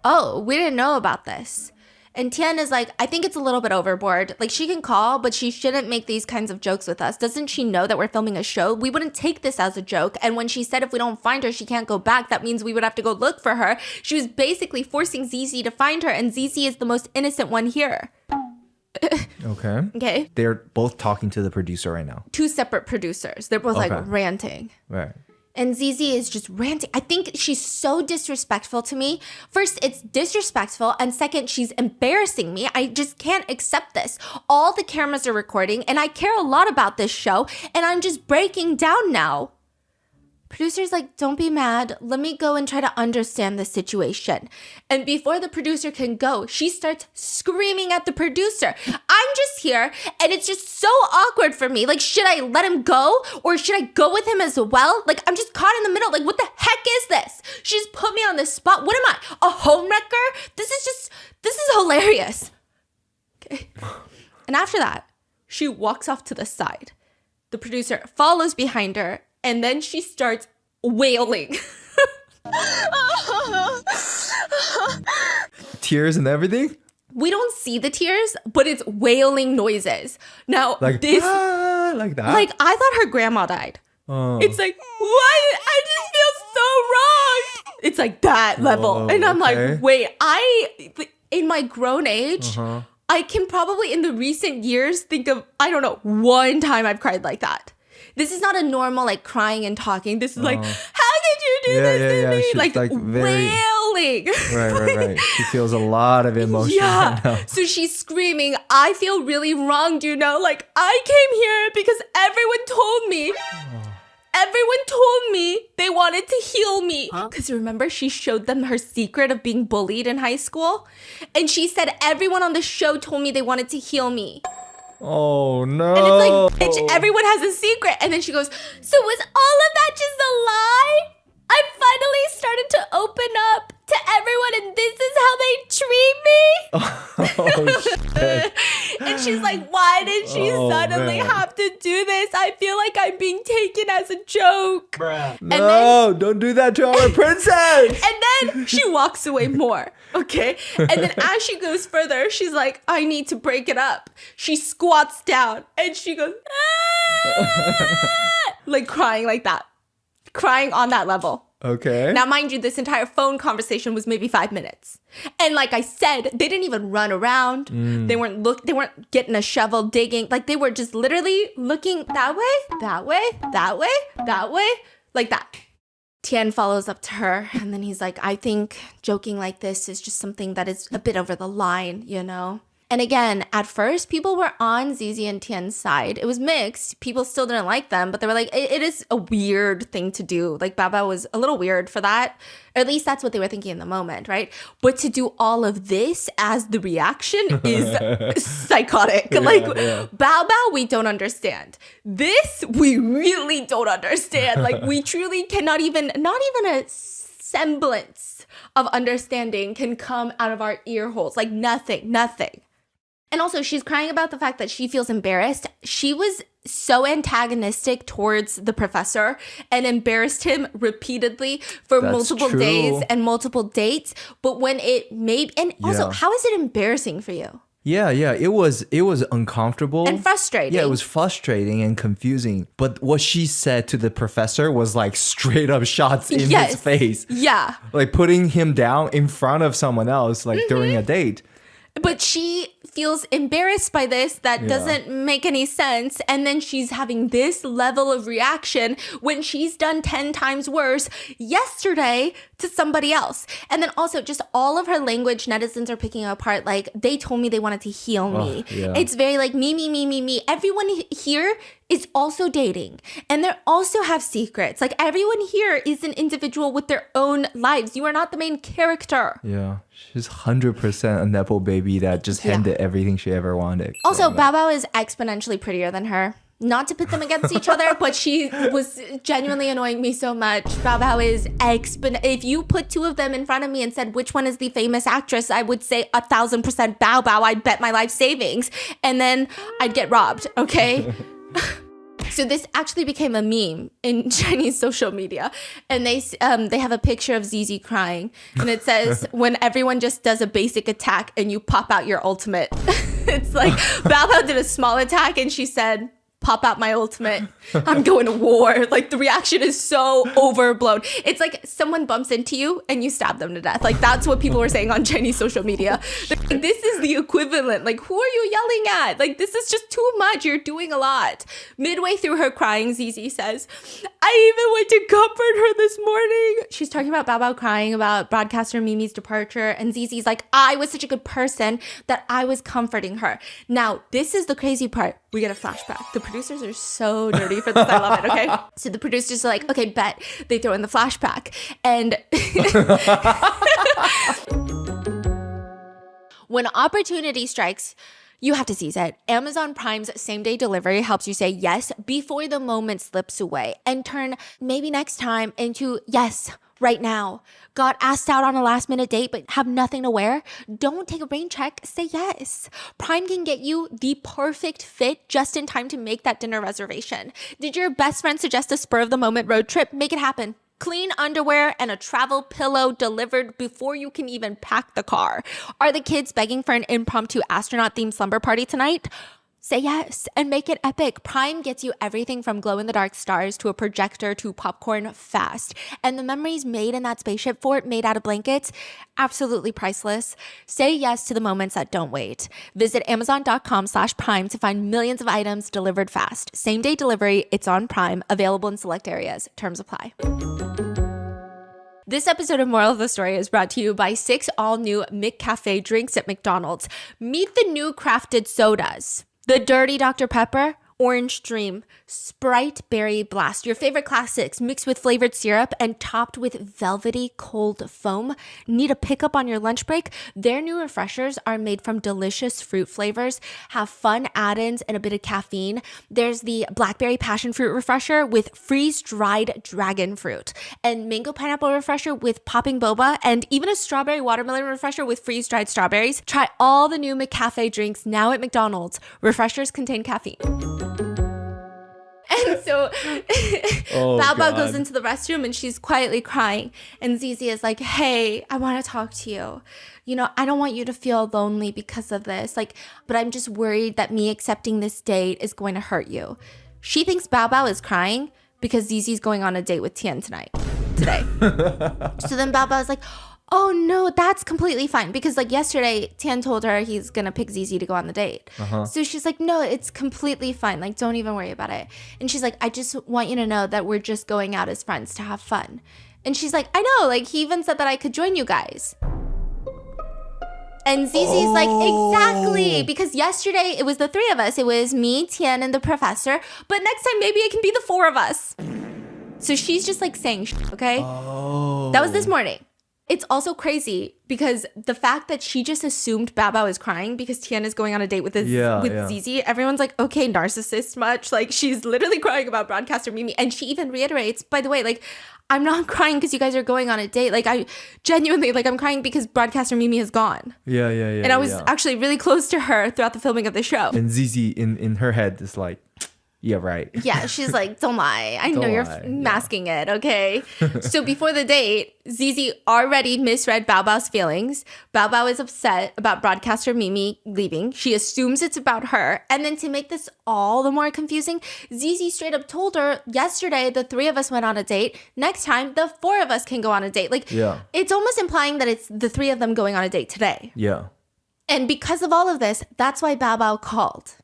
Oh, we didn't know about this. And Tien is like, I think it's a little bit overboard. Like, she can call, but she shouldn't make these kinds of jokes with us. Doesn't she know that we're filming a show? We wouldn't take this as a joke. And when she said if we don't find her, she can't go back, that means we would have to go look for her. She was basically forcing Zezy to find her, and Zezy is the most innocent one here. Okay. They're both talking to the producer right now. Two separate producers. They're both like ranting. Right. And Zezy is just ranting. I think she's so disrespectful to me. First, it's disrespectful. And second, she's embarrassing me. I just can't accept this. All the cameras are recording and I care a lot about this show and I'm just breaking down now. Producer's like, don't be mad. Let me go and try to understand the situation. And before the producer can go, she starts screaming at the producer. I'm just here and it's just so awkward for me. Like, should I let him go or should I go with him as well? Like, I'm just caught in the middle. Like, what the heck is this? She just put me on the spot. What am I, a homewrecker? This is hilarious. Okay. And after that, she walks off to the side. The producer follows behind her. And then she starts wailing. Tears and everything? We don't see the tears, but it's wailing noises. Now, like this... like that? Like, I thought her grandma died. Oh. It's like, what? I just feel so wrong. It's like that level. Oh, and I'm like, wait, in my grown age... I can probably, in the recent years, think of, I don't know, one time I've cried like that. This is not a normal, like, crying and talking. This is like, how did you do this to me? She's like very... wailing. Right. She feels a lot of emotion right now. So she's screaming, I feel really wronged, you know? Like, I came here because everyone told me. Everyone told me they wanted to heal me. Because remember, she showed them her secret of being bullied in high school? And she said, everyone on the show told me they wanted to heal me. Oh, no. And it's like, bitch, everyone has a secret. And then she goes, so was all of that just a lie? I finally started to open up to everyone and this is how they treat me? Oh, shit. And she's like, why did she suddenly have to do this? I feel like I'm being taken as a joke. Bruh. No, don't do that to our princess. And then she walks away more, okay? And then as she goes further, she's like, I need to break it up. She squats down and she goes, like crying like that. Crying on that level. Okay. Now, mind you, this entire phone conversation was maybe 5 minutes. And like I said, they didn't even run around. They weren't getting a shovel digging. Like, they were just literally looking that way, that way, that way, that way, like that. Tien follows up to her and then he's like, I think joking like this is just something that is a bit over the line, you know? And again, at first, people were on Zezy and Tien's side. It was mixed. People still didn't like them, but they were like, it is a weird thing to do. Like, Baba was a little weird for that. Or at least that's what they were thinking in the moment, right? But to do all of this as the reaction is psychotic. Bao Bao, we don't understand. This, we really don't understand. Like, we truly cannot even, not even a semblance of understanding can come out of our ear holes. Like, nothing. And also, she's crying about the fact that she feels embarrassed. She was so antagonistic towards the professor and embarrassed him repeatedly for multiple days and multiple dates. But when it made... And also, how is it embarrassing for you? Yeah, it was uncomfortable and frustrating. Yeah, it was frustrating and confusing. But what she said to the professor was like straight up shots in his face. Yeah. Like putting him down in front of someone else, like during a date. But she feels embarrassed by this. That doesn't make any sense. And then she's having this level of reaction when she's done 10 times worse yesterday to somebody else. And then also just all of her language, netizens are picking apart. Like, they told me they wanted to heal me. It's very like me. Everyone here is also dating, and they also have secrets. Like, everyone here is an individual with their own lives. You are not the main character. Yeah, she's 100% a Nepo baby that just handed everything she ever wanted. Also, Bao Bao is exponentially prettier than her. Not to put them against each other, but she was genuinely annoying me so much. Bao Bao is if you put two of them in front of me and said which one is the famous actress, I would say 1,000% Bao Bao. I'd bet my life savings, and then I'd get robbed. Okay. So this actually became a meme in Chinese social media, and they have a picture of Zezy crying, and it says, when everyone just does a basic attack and you pop out your ultimate. It's like Bao Bao did a small attack and she said, pop out my ultimate. I'm going to war. Like, the reaction is so overblown. It's like someone bumps into you and you stab them to death. Like, that's what people were saying on Chinese social media. Like, this is the equivalent. Like, who are you yelling at? Like, this is just too much. You're doing a lot. Midway through her crying, Zezy says, I even went to comfort her this morning. She's talking about Bao Bao crying about broadcaster Mimi's departure. And Zezy's like, I was such a good person that I was comforting her. Now, this is the crazy part. We get a flashback. The producers are so dirty for this. I love it. Okay. So the producers are like, okay, bet. They throw in the flashback. And when opportunity strikes, you have to seize it. Amazon Prime's same-day delivery helps you say yes before the moment slips away and turn maybe next time into yes right now. Got asked out on a last-minute date but have nothing to wear? Don't take a rain check. Say yes. Prime can get you the perfect fit just in time to make that dinner reservation. Did your best friend suggest a spur-of-the-moment road trip? Make it happen. Clean underwear and a travel pillow delivered before you can even pack the car. Are the kids begging for an impromptu astronaut-themed slumber party tonight? Say yes and make it epic. Prime gets you everything from glow-in-the-dark stars to a projector to popcorn fast. And the memories made in that spaceship fort made out of blankets, absolutely priceless. Say yes to the moments that don't wait. Visit Amazon.com/Prime to find millions of items delivered fast. Same-day delivery, it's on Prime, available in select areas. Terms apply. This episode of Moral of the Story is brought to you by 6 all-new McCafe drinks at McDonald's. Meet the new crafted sodas. The Dirty Dr. Pepper, Orange Dream, Sprite Berry Blast, your favorite classics mixed with flavored syrup and topped with velvety cold foam. Need a pickup on your lunch break? Their new refreshers are made from delicious fruit flavors, have fun add-ins and a bit of caffeine. There's the Blackberry Passion Fruit Refresher with freeze-dried dragon fruit, and Mango Pineapple Refresher with popping boba, and even a Strawberry Watermelon Refresher with freeze-dried strawberries. Try all the new McCafe drinks now at McDonald's. Refreshers contain caffeine. And so Bao Bao goes into the restroom and she's quietly crying. And Zezy is like, hey, I want to talk to you. You know, I don't want you to feel lonely because of this. Like, but I'm just worried that me accepting this date is going to hurt you. She thinks Bao Bao is crying because Zezy's going on a date with Tien today. So then Bao Bao is like, oh no, that's completely fine. Because like yesterday, Tien told her he's going to pick Zezy to go on the date. So she's like, no, it's completely fine. Like, don't even worry about it. And she's like, I just want you to know that we're just going out as friends to have fun. And she's like, I know, like he even said that I could join you guys. And Zezy's like, exactly. Because yesterday it was the 3 of us. It was me, Tien, and the professor. But next time, maybe it can be the 4 of us. So she's just like saying, okay? That was this morning. It's also crazy because the fact that she just assumed Bao Bao is crying because Tien is going on a date with Zezy. Everyone's like, okay, narcissist much. Like, she's literally crying about broadcaster Mimi. And she even reiterates, by the way, like, I'm not crying because you guys are going on a date. Like, I genuinely, like, I'm crying because broadcaster Mimi is gone. Yeah. And I was actually really close to her throughout the filming of the show. And Zezy in her head is like, Yeah, right. Yeah, she's like, don't lie. I know Don't you're lie. masking it, okay? So before the date, Zezy already misread Bao Bao's feelings. Bao Bao is upset about broadcaster Mimi leaving. She assumes it's about her. And then to make this all the more confusing, Zezy straight up told her, yesterday, the 3 of us went on a date. Next time, the 4 of us can go on a date. Like, it's almost implying that it's the 3 of them going on a date today. Yeah. And because of all of this, that's why Bao Bao called.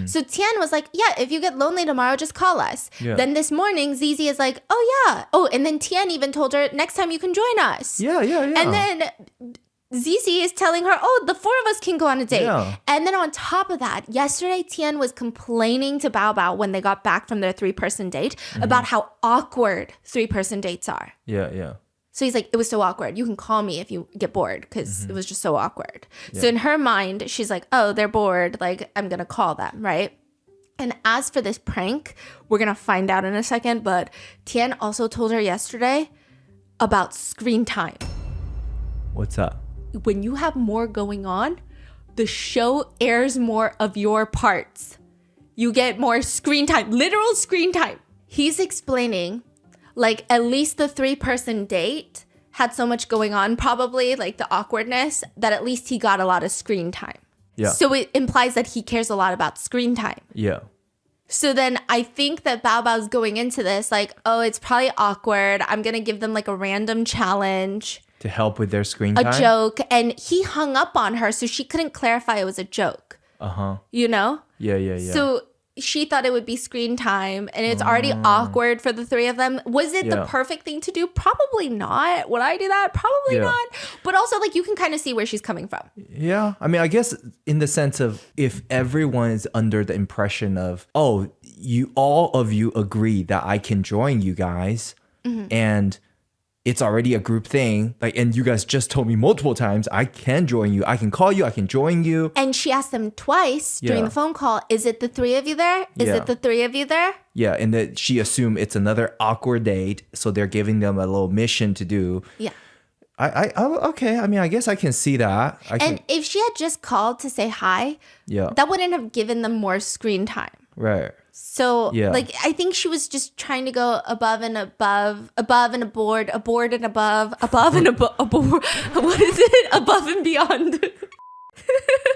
So Tien was like, yeah, if you get lonely tomorrow, just call us. Yeah. Then this morning, Zezy is like, oh, yeah. Oh, and then Tien even told her, next time you can join us. Yeah. And then Zezy is telling her, oh, the 4 of us can go on a date. Yeah. And then on top of that, yesterday, Tien was complaining to Bao Bao when they got back from their 3-person date about how awkward 3-person dates are. Yeah. So he's like, it was so awkward. You can call me if you get bored because it was just so awkward. Yeah. So in her mind, she's like, oh, they're bored. Like, I'm going to call them, right? And as for this prank, we're going to find out in a second. But Tien also told her yesterday about screen time. What's up? When you have more going on, the show airs more of your parts. You get more screen time, literal screen time. He's explaining, like, at least the 3-person date had so much going on, probably like the awkwardness, that at least he got a lot of screen time. Yeah. So it implies that he cares a lot about screen time. Yeah. So then I think that Bao Bao's going into this like, oh, it's probably awkward. I'm going to give them like a random challenge. To help with their screen time? A joke. And he hung up on her, so she couldn't clarify it was a joke. You know? Yeah. So she thought it would be screen time, and it's already awkward for the 3 of them. Was it the perfect thing to do? Probably not. Would I do that? Probably not. But also, like, you can kind of see where she's coming from. Yeah. I mean, I guess in the sense of if everyone is under the impression of, oh, all of you agree that I can join you guys, and it's already a group thing, like, and you guys just told me multiple times I can join you, I can call you, I can join you. And she asked them twice during the phone call, is it the 3 of you there? Is it the 3 of you there? Yeah, and that she assumed it's another awkward date, so they're giving them a little mission to do. Yeah. I okay. I mean, I guess I can see that. And if she had just called to say hi, that wouldn't have given them more screen time. Right. So, like, I think she was just trying to go above and above and aboard and above and above. What is it? Above and beyond.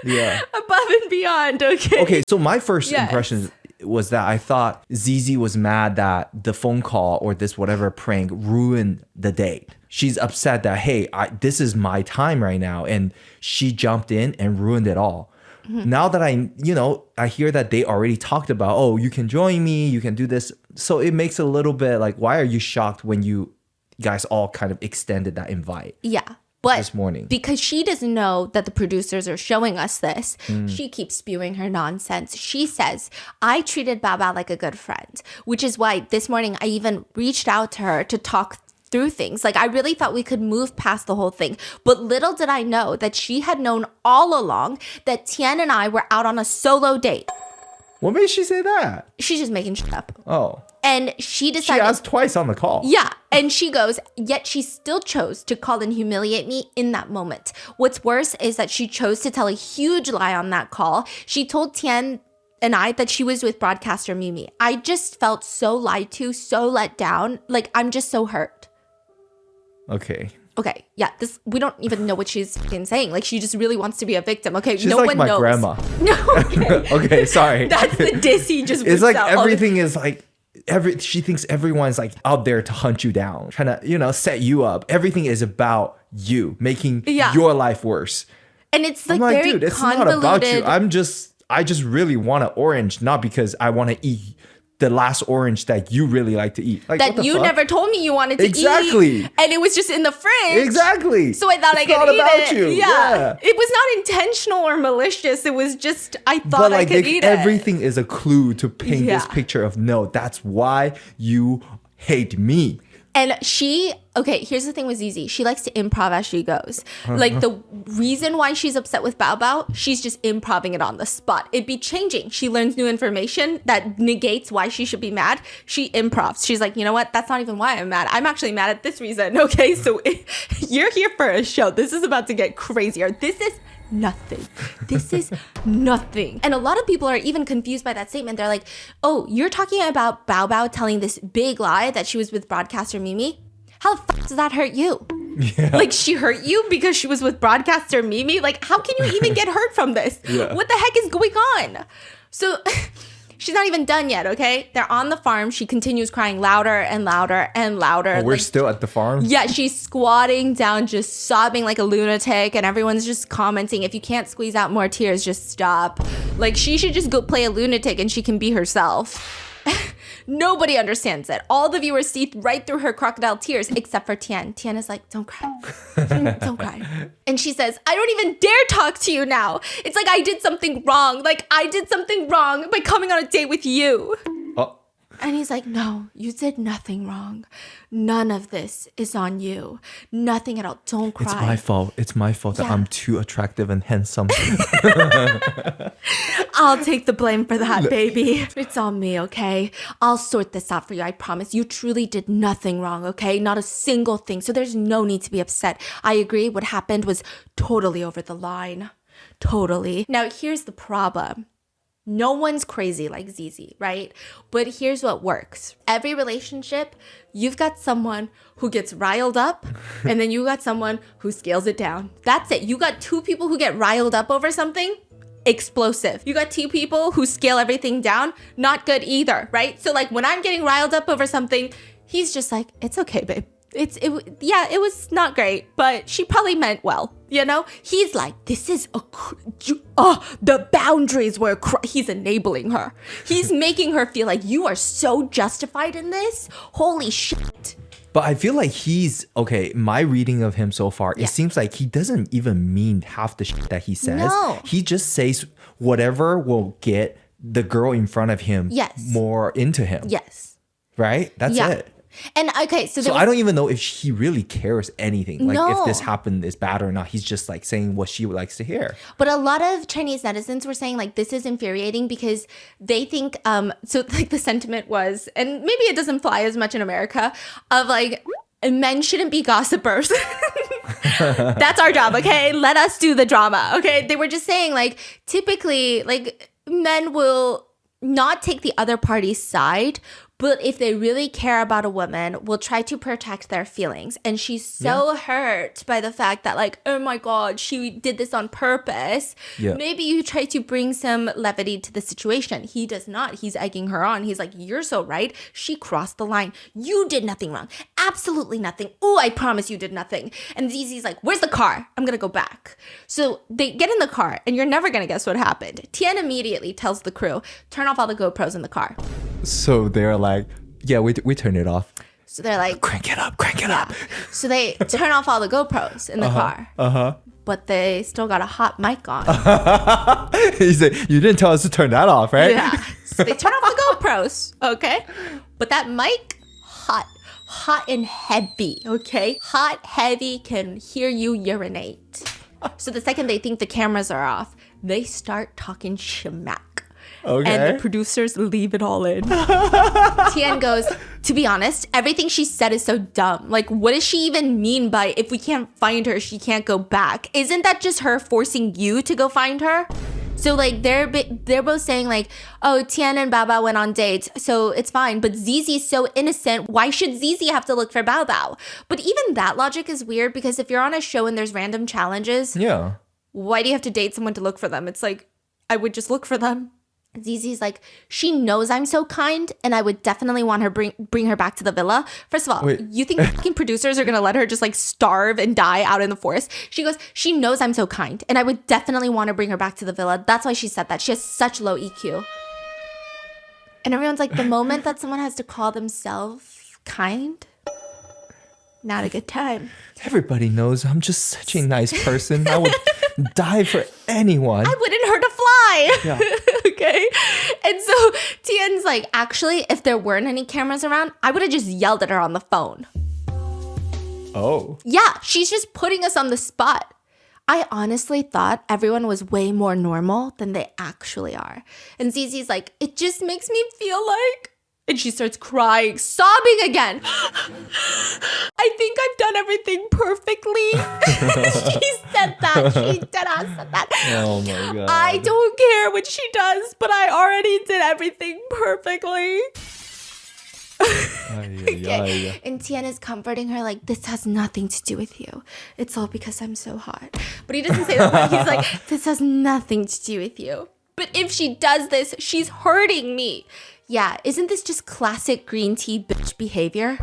Yeah. Above and beyond. Okay. Okay. So my first impression was that I thought Zezy was mad that the phone call or this whatever prank ruined the date. She's upset that, hey, this is my time right now. And she jumped in and ruined it all. Now that I hear that they already talked about, oh, you can join me, you can do this. So it makes a little bit like, why are you shocked when you guys all kind of extended that invite? Yeah. But this morning, because she doesn't know that the producers are showing us this, she keeps spewing her nonsense. She says, I treated Bao Bao like a good friend, which is why this morning I even reached out to her to talk through things. Like, I really thought we could move past the whole thing. But little did I know that she had known all along that Tien and I were out on a solo date. What made she say that? She's just making shit up. Oh. And she decided... She asked twice on the call. Yeah. And she goes, yet she still chose to call and humiliate me in that moment. What's worse is that she chose to tell a huge lie on that call. She told Tien and I that she was with broadcaster Mimi. I just felt so lied to, so let down. Like, I'm just so hurt. Okay. Yeah, we don't even know what she's fucking saying. Like, she just really wants to be a victim. Okay, she's no like one my knows. Grandma. No. Okay, sorry. That's the diss he just. It's like everything is like she thinks everyone's like out there to hunt you down, trying to set you up. Everything is about you, making your life worse. And it's like, I'm very dude, it's convoluted. not about you. I just really want an orange, not because I want to eat the last orange that you really like to eat. Like, that you never told me you wanted to eat. Exactly. And it was just in the fridge. Exactly. So I thought I could eat it. It's not about you. Yeah. It was not intentional or malicious. It was just, I thought I could eat it. Everything is a clue to paint this picture of, no, that's why you hate me. And here's the thing with Zezy. She likes to improv as she goes. Like, the reason why she's upset with Bao Bao, she's just improving it on the spot. It'd be changing. She learns new information that negates why she should be mad. She improvs. She's like, you know what? That's not even why I'm mad. I'm actually mad at this reason. Okay, so you're here for a show. This is about to get crazier. This is nothing. This is nothing. And a lot of people are even confused by that statement. They're like, oh, you're talking about Bao Bao telling this big lie that she was with broadcaster Mimi? How the fuck does that hurt you? Yeah. Like, she hurt you because she was with broadcaster Mimi? Like, how can you even get hurt from this? Yeah. What the heck is going on? So she's not even done yet, okay? They're on the farm. She continues crying louder and louder and louder. Oh, we're still at the farm? Yeah, she's squatting down, just sobbing like a lunatic, and everyone's just commenting, if you can't squeeze out more tears, just stop. Like, she should just go play a lunatic and she can be herself. Nobody understands it. All the viewers see right through her crocodile tears, except for Tien. Tien is like, don't cry. Don't cry. And she says, I don't even dare talk to you now. It's like I did something wrong. Like, I did something wrong by coming on a date with you. Oh. And he's like, no, you did nothing wrong. None of this is on you. Nothing at all. Don't cry. It's my fault. It's my fault that I'm too attractive and handsome. I'll take the blame for that, baby. It's on me, okay? I'll sort this out for you, I promise. You truly did nothing wrong, okay? Not a single thing. So there's no need to be upset. I agree. What happened was totally over the line. Totally. Now, here's the problem. No one's crazy like Zezy, right? But here's what works. Every relationship, you've got someone who gets riled up, and then you got someone who scales it down. That's it. You got two people who get riled up over something, explosive. You got two people who scale everything down, not good either, right? So like when I'm getting riled up over something, he's just like, it's okay, babe. It was not great, but she probably meant well, you know? He's like, this is the boundaries were, he's enabling her. He's making her feel like you are so justified in this. Holy shit. But I feel like my reading of him so far, it seems like he doesn't even mean half the shit that he says. No. He just says whatever will get the girl in front of him more into him. Yes. Right? That's it. And okay, so I don't even know if he really cares anything. Like if this happened is bad or not. He's just like saying what she likes to hear. But a lot of Chinese netizens were saying like this is infuriating because they think so like the sentiment was, and maybe it doesn't fly as much in America, of like men shouldn't be gossipers. That's our job, okay? Let us do the drama, okay? They were just saying like typically like men will not take the other party's side, but if they really care about a woman, will try to protect their feelings. And she's so hurt by the fact that like, oh my God, she did this on purpose. Yeah. Maybe you try to bring some levity to the situation. He does not. He's egging her on. He's like, you're so right. She crossed the line. You did nothing wrong. Absolutely nothing. Oh, I promise you did nothing. And Zezy's like, where's the car? I'm going to go back. So they get in the car and you're never going to guess what happened. Tien immediately tells the crew, turn off all the GoPros in the car. So they're like, yeah, we turn it off. So they're like, crank it up. So they turn off all the GoPros in the car. But they still got a hot mic on. He said, you didn't tell us to turn that off, right? Yeah. So they turn off the GoPros, okay? But that mic, hot and heavy, okay? Hot, heavy, can hear you urinate. So the second they think the cameras are off, they start talking schmack. Okay. And the producers leave it all in. Tien goes, to be honest, everything she said is so dumb. Like, what does she even mean by if we can't find her, she can't go back? Isn't that just her forcing you to go find her? So, like, they're both saying, like, oh, Tien and Bao Bao went on dates, so it's fine. But Zezy's so innocent. Why should Zezy have to look for Bao Bao? But even that logic is weird because if you're on a show and there's random challenges, why do you have to date someone to look for them? It's like, I would just look for them. Zezy's like, she knows I'm so kind and I would definitely want her bring her back to the villa. First of all, you think fucking producers are going to let her just like starve and die out in the forest? She goes, she knows I'm so kind and I would definitely want to bring her back to the villa. That's why she said that. She has such low EQ. And everyone's like, the moment that someone has to call themselves kind, not a good time. Everybody knows I'm just such a nice person. I would die for anyone. I wouldn't hurt a fly. Yeah. Okay. And so Tien's like, actually, if there weren't any cameras around, I would have just yelled at her on the phone. Oh. Yeah, she's just putting us on the spot. I honestly thought everyone was way more normal than they actually are. And Zezy's like, it just makes me feel like And she starts crying, sobbing again. I think I've done everything perfectly. She said that. She deadass said that. Oh my God. I don't care what she does, but I already did everything perfectly. Okay. And Tien is comforting her like, this has nothing to do with you. It's all because I'm so hot. But he doesn't say that. He's like, this has nothing to do with you. But if she does this, she's hurting me. Yeah, isn't this just classic green tea bitch behavior?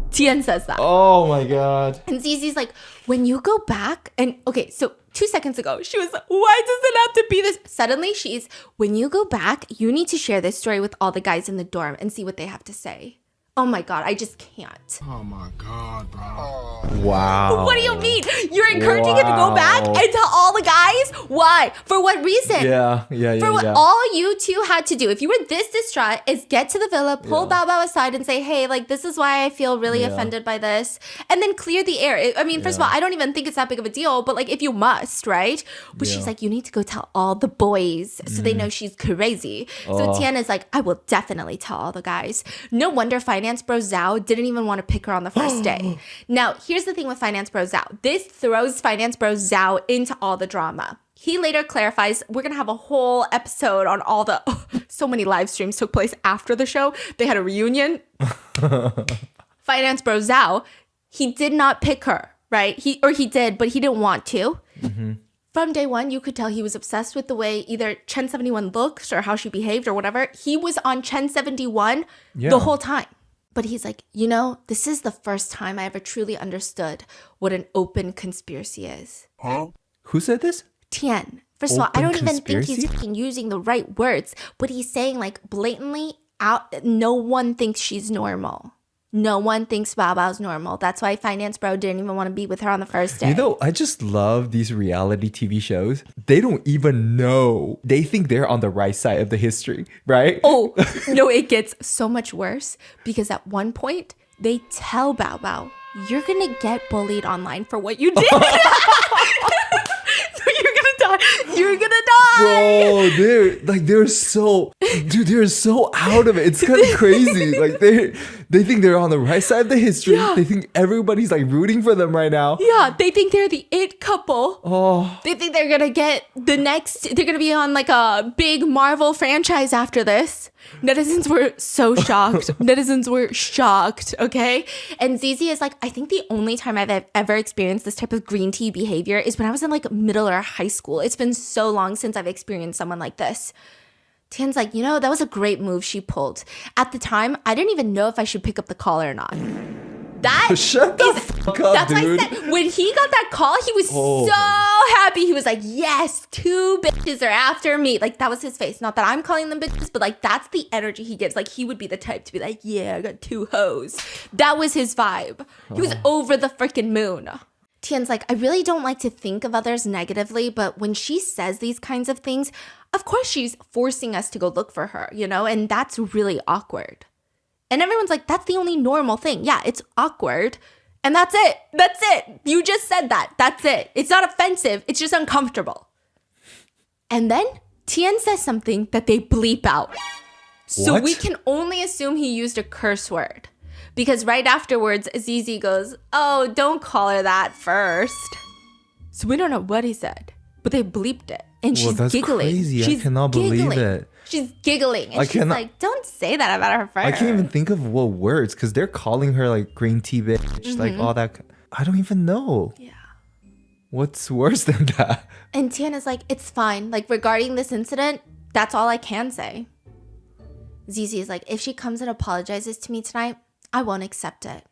Tien says that. Oh my God. And Zezy's like, when you go back, and okay, so 2 seconds ago, she was like, why does it have to be this? Suddenly she's, when you go back, you need to share this story with all the guys in the dorm and see what they have to say. Oh my God, I just can't. Oh my God, bro. Wow. What do you mean? You're encouraging her to go back and tell all the guys? Why? For what reason? Yeah. For what all you two had to do, if you were this distraught, is get to the villa, pull Bao Bao aside and say, hey, like, this is why I feel really offended by this. And then clear the air. I mean, first of all, I don't even think it's that big of a deal, but like, if you must, right? But she's like, you need to go tell all the boys so they know she's crazy. So Tien is like, I will definitely tell all the guys. No wonder finance bro Zhao didn't even want to pick her on the first day. Now, here's the thing with finance bro Zhao. This throws finance bro Zhao into all the drama. He later clarifies, we're going to have a whole episode on all the, so many live streams took place after the show. They had a reunion. Finance bro Zhao, he did not pick her, right? He did, but he didn't want to. Mm-hmm. From day one, you could tell he was obsessed with the way either Chen 71 looked or how she behaved or whatever. He was on Chen 71 the whole time. But he's like, you know, this is the first time I ever truly understood what an open conspiracy is. Huh? Who said this? Tien. First of all, I don't even think he's fucking using the right words, but he's saying like blatantly out, no one thinks she's normal. No one thinks Bao Bao's normal. That's why Finance Bro didn't even want to be with her on the first day. You know, I just love these reality TV shows. They don't even know. They think they're on the right side of the history, right? Oh, no, it gets so much worse because at one point, they tell Bao Bao, you're going to get bullied online for what you did. So you're gonna die. Bro, they're so out of it. It's kind of crazy. Like they think they're on the right side of the history. Yeah. They think everybody's like rooting for them right now. Yeah, they think they're the it couple. Oh. They think they're gonna get they're gonna be on like a big Marvel franchise after this. Netizens were so shocked. Netizens were shocked, okay? And Zezy is like, I think the only time I've ever experienced this type of green tea behavior is when I was in like middle or high school. It's been so long since I've experienced someone like this. Tien's like, you know, that was a great move she pulled. At the time, I didn't even know if I should pick up the call or not. Shut the fuck up, that's dude. why I said, when he got that call, he was so happy. He was like, yes, 2 bitches are after me. Like, that was his face. Not that I'm calling them bitches, but like, that's the energy he gives. Like, he would be the type to be like, yeah, I got 2 hoes. That was his vibe. He was over the freaking moon. Tien's like, I really don't like to think of others negatively, but when she says these kinds of things, of course she's forcing us to go look for her, you know? And that's really awkward. And everyone's like, that's the only normal thing. Yeah, it's awkward. And that's it. That's it. You just said that. That's it. It's not offensive. It's just uncomfortable. And then Tien says something that they bleep out. So we can only assume he used a curse word. Because right afterwards, Zezy goes, oh, don't call her that first. So we don't know what he said. But they bleeped it. And she's that's giggling. Crazy. She's I cannot believe it. She's giggling. And she's like, don't say that about her friend. I can't even think of what words because they're calling her like green tea bitch, like all that. I don't even know. Yeah. What's worse than that? And Tien is like, it's fine. Like, regarding this incident, that's all I can say. Zezy is like, if she comes and apologizes to me tonight, I won't accept it.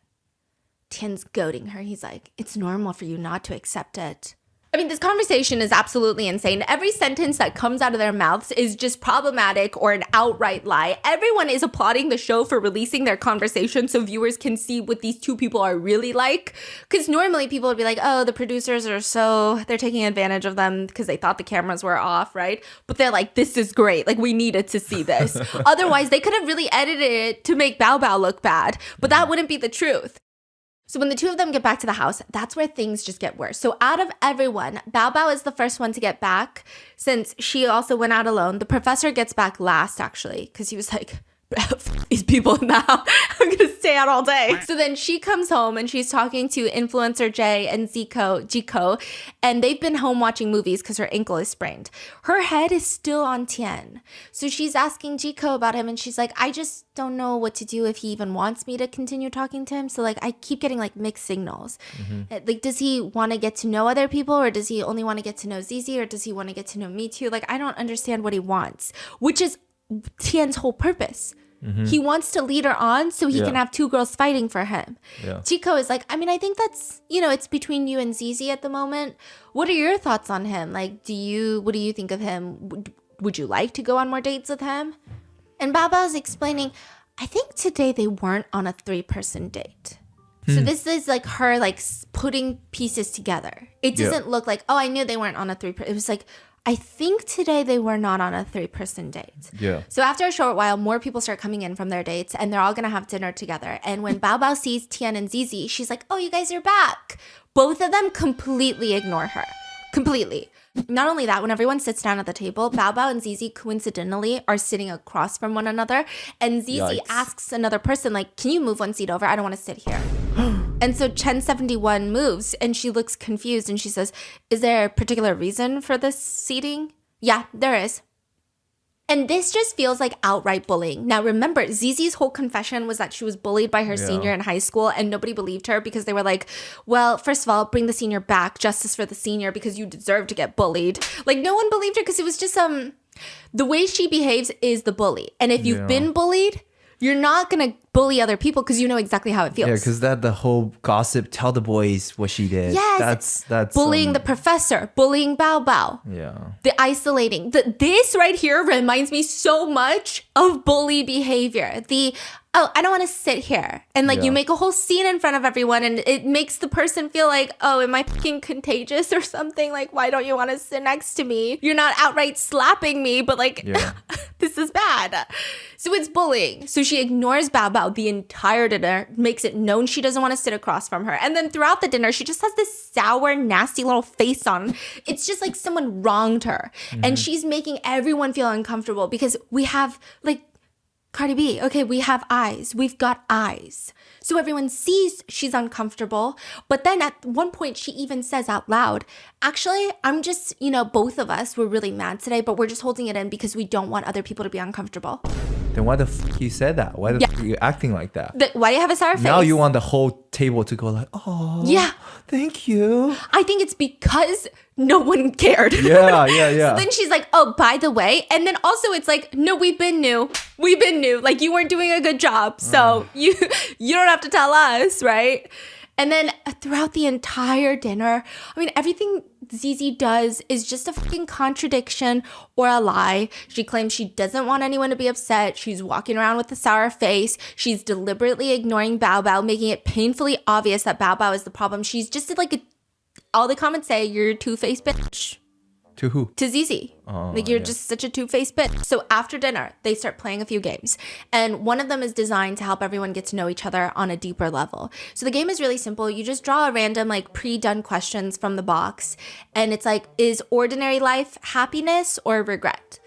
Tien's goading her. He's like, it's normal for you not to accept it. I mean, this conversation is absolutely insane. Every sentence that comes out of their mouths is just problematic or an outright lie. Everyone is applauding the show for releasing their conversation so viewers can see what these two people are really like. Because normally people would be like, oh, the producers they're taking advantage of them because they thought the cameras were off, right? But they're like, this is great. Like, we needed to see this. Otherwise, they could have really edited it to make Bao Bao look bad. But that wouldn't be the truth. So when the two of them get back to the house, that's where things just get worse. So out of everyone, Bao Bao is the first one to get back since she also went out alone. The professor gets back last, actually, because he was like, these people now. I'm gonna stay out all day. So then she comes home and she's talking to influencer Jay and Jiko, and they've been home watching movies because her ankle is sprained. Her head is still on Tien. So she's asking Jiko about him, and she's like, I just don't know what to do if he even wants me to continue talking to him. So like I keep getting like mixed signals. Like, does he want to get to know other people, or does he only want to get to know Zezy, or does he want to get to know me too? Like, I don't understand what he wants, which is Tien's whole purpose. He wants to lead her on so he can have two girls fighting for him. Chico is like, I mean, I think that's, it's between you and Zezy at the moment. What are your thoughts on him? Like, what do you think of him? Would you like to go on more dates with him? And Bao is explaining, I think today they weren't on a 3-person date. So this is like her like putting pieces together. It doesn't look like, oh, I knew they weren't on a 3-person. It was like, I think today they were not on a 3-person date. So after a short while, more people start coming in from their dates, and they're all going to have dinner together. And when Bao sees Tien and Zezy, she's like, oh, you guys are back. Both of them completely ignore her. Completely. Not only that, when everyone sits down at the table, Bao and Zezy coincidentally are sitting across from one another. And Zezy asks another person, like, can you move one seat over? I don't want to sit here. And so Chen 71 moves, and she looks confused, and she says, is there a particular reason for this seating? Yeah, there is. And this just feels like outright bullying. Now, remember, Zezy's whole confession was that she was bullied by her senior in high school, and nobody believed her because they were like, well, first of all, bring the senior back, justice for the senior, because you deserve to get bullied. Like, no one believed her because it was just, the way she behaves is the bully. And if you've been bullied, you're not going to bully other people because you know exactly how it feels. Yeah, because the whole gossip, tell the boys what she did. Yes. That's bullying the professor, bullying Bao. Yeah. The isolating. This right here reminds me so much of bully behavior. I don't want to sit here. And like you make a whole scene in front of everyone, and it makes the person feel like, oh, am I fucking contagious or something? Like, why don't you want to sit next to me? You're not outright slapping me, but like, this is bad. So it's bullying. So she ignores Bao the entire dinner, makes it known she doesn't want to sit across from her. And then throughout the dinner, she just has this sour, nasty little face on. It's just like someone wronged her. And she's making everyone feel uncomfortable because we have like, Cardi B, okay, we have eyes. We've got eyes. So everyone sees she's uncomfortable. But then at one point, she even says out loud, actually, I'm just, both of us were really mad today, but we're just holding it in because we don't want other people to be uncomfortable. Then why the fuck you said that? Why the fuck are you acting like that? Why do you have a sour face? Now you want the whole table to go like, oh, yeah, thank you. I think it's because no one cared. Yeah. So then she's like, oh, by the way. And then also it's like, no, we've been new. Like, you weren't doing a good job. So you don't have to tell us, right? And then throughout the entire dinner, I mean, everything Zezy does is just a fucking contradiction or a lie. She claims she doesn't want anyone to be upset. She's walking around with a sour face. She's deliberately ignoring Bao, making it painfully obvious that Bao is the problem. She's just like all the comments say, you're a two-faced bitch. To who? To Zezy. You're just such a two-faced bitch. So after dinner, they start playing a few games. And one of them is designed to help everyone get to know each other on a deeper level. So the game is really simple. You just draw a random, like, pre-done questions from the box. And it's like, is ordinary life happiness or regret?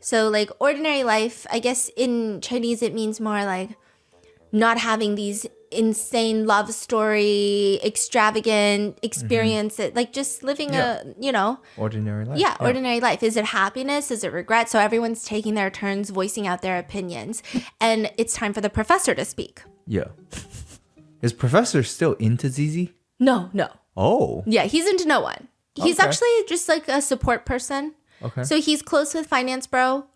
So, like, ordinary life, I guess in Chinese, it means more like not having these insane love story, extravagant experience, like just living ordinary life. Yeah, ordinary life. Is it happiness? Is it regret? So everyone's taking their turns, voicing out their opinions. And it's time for the professor to speak. Yeah. Is professor still into Zezy? No. Oh. Yeah, he's into no one. He's actually just like a support person. Okay. So he's close with Finance Bro.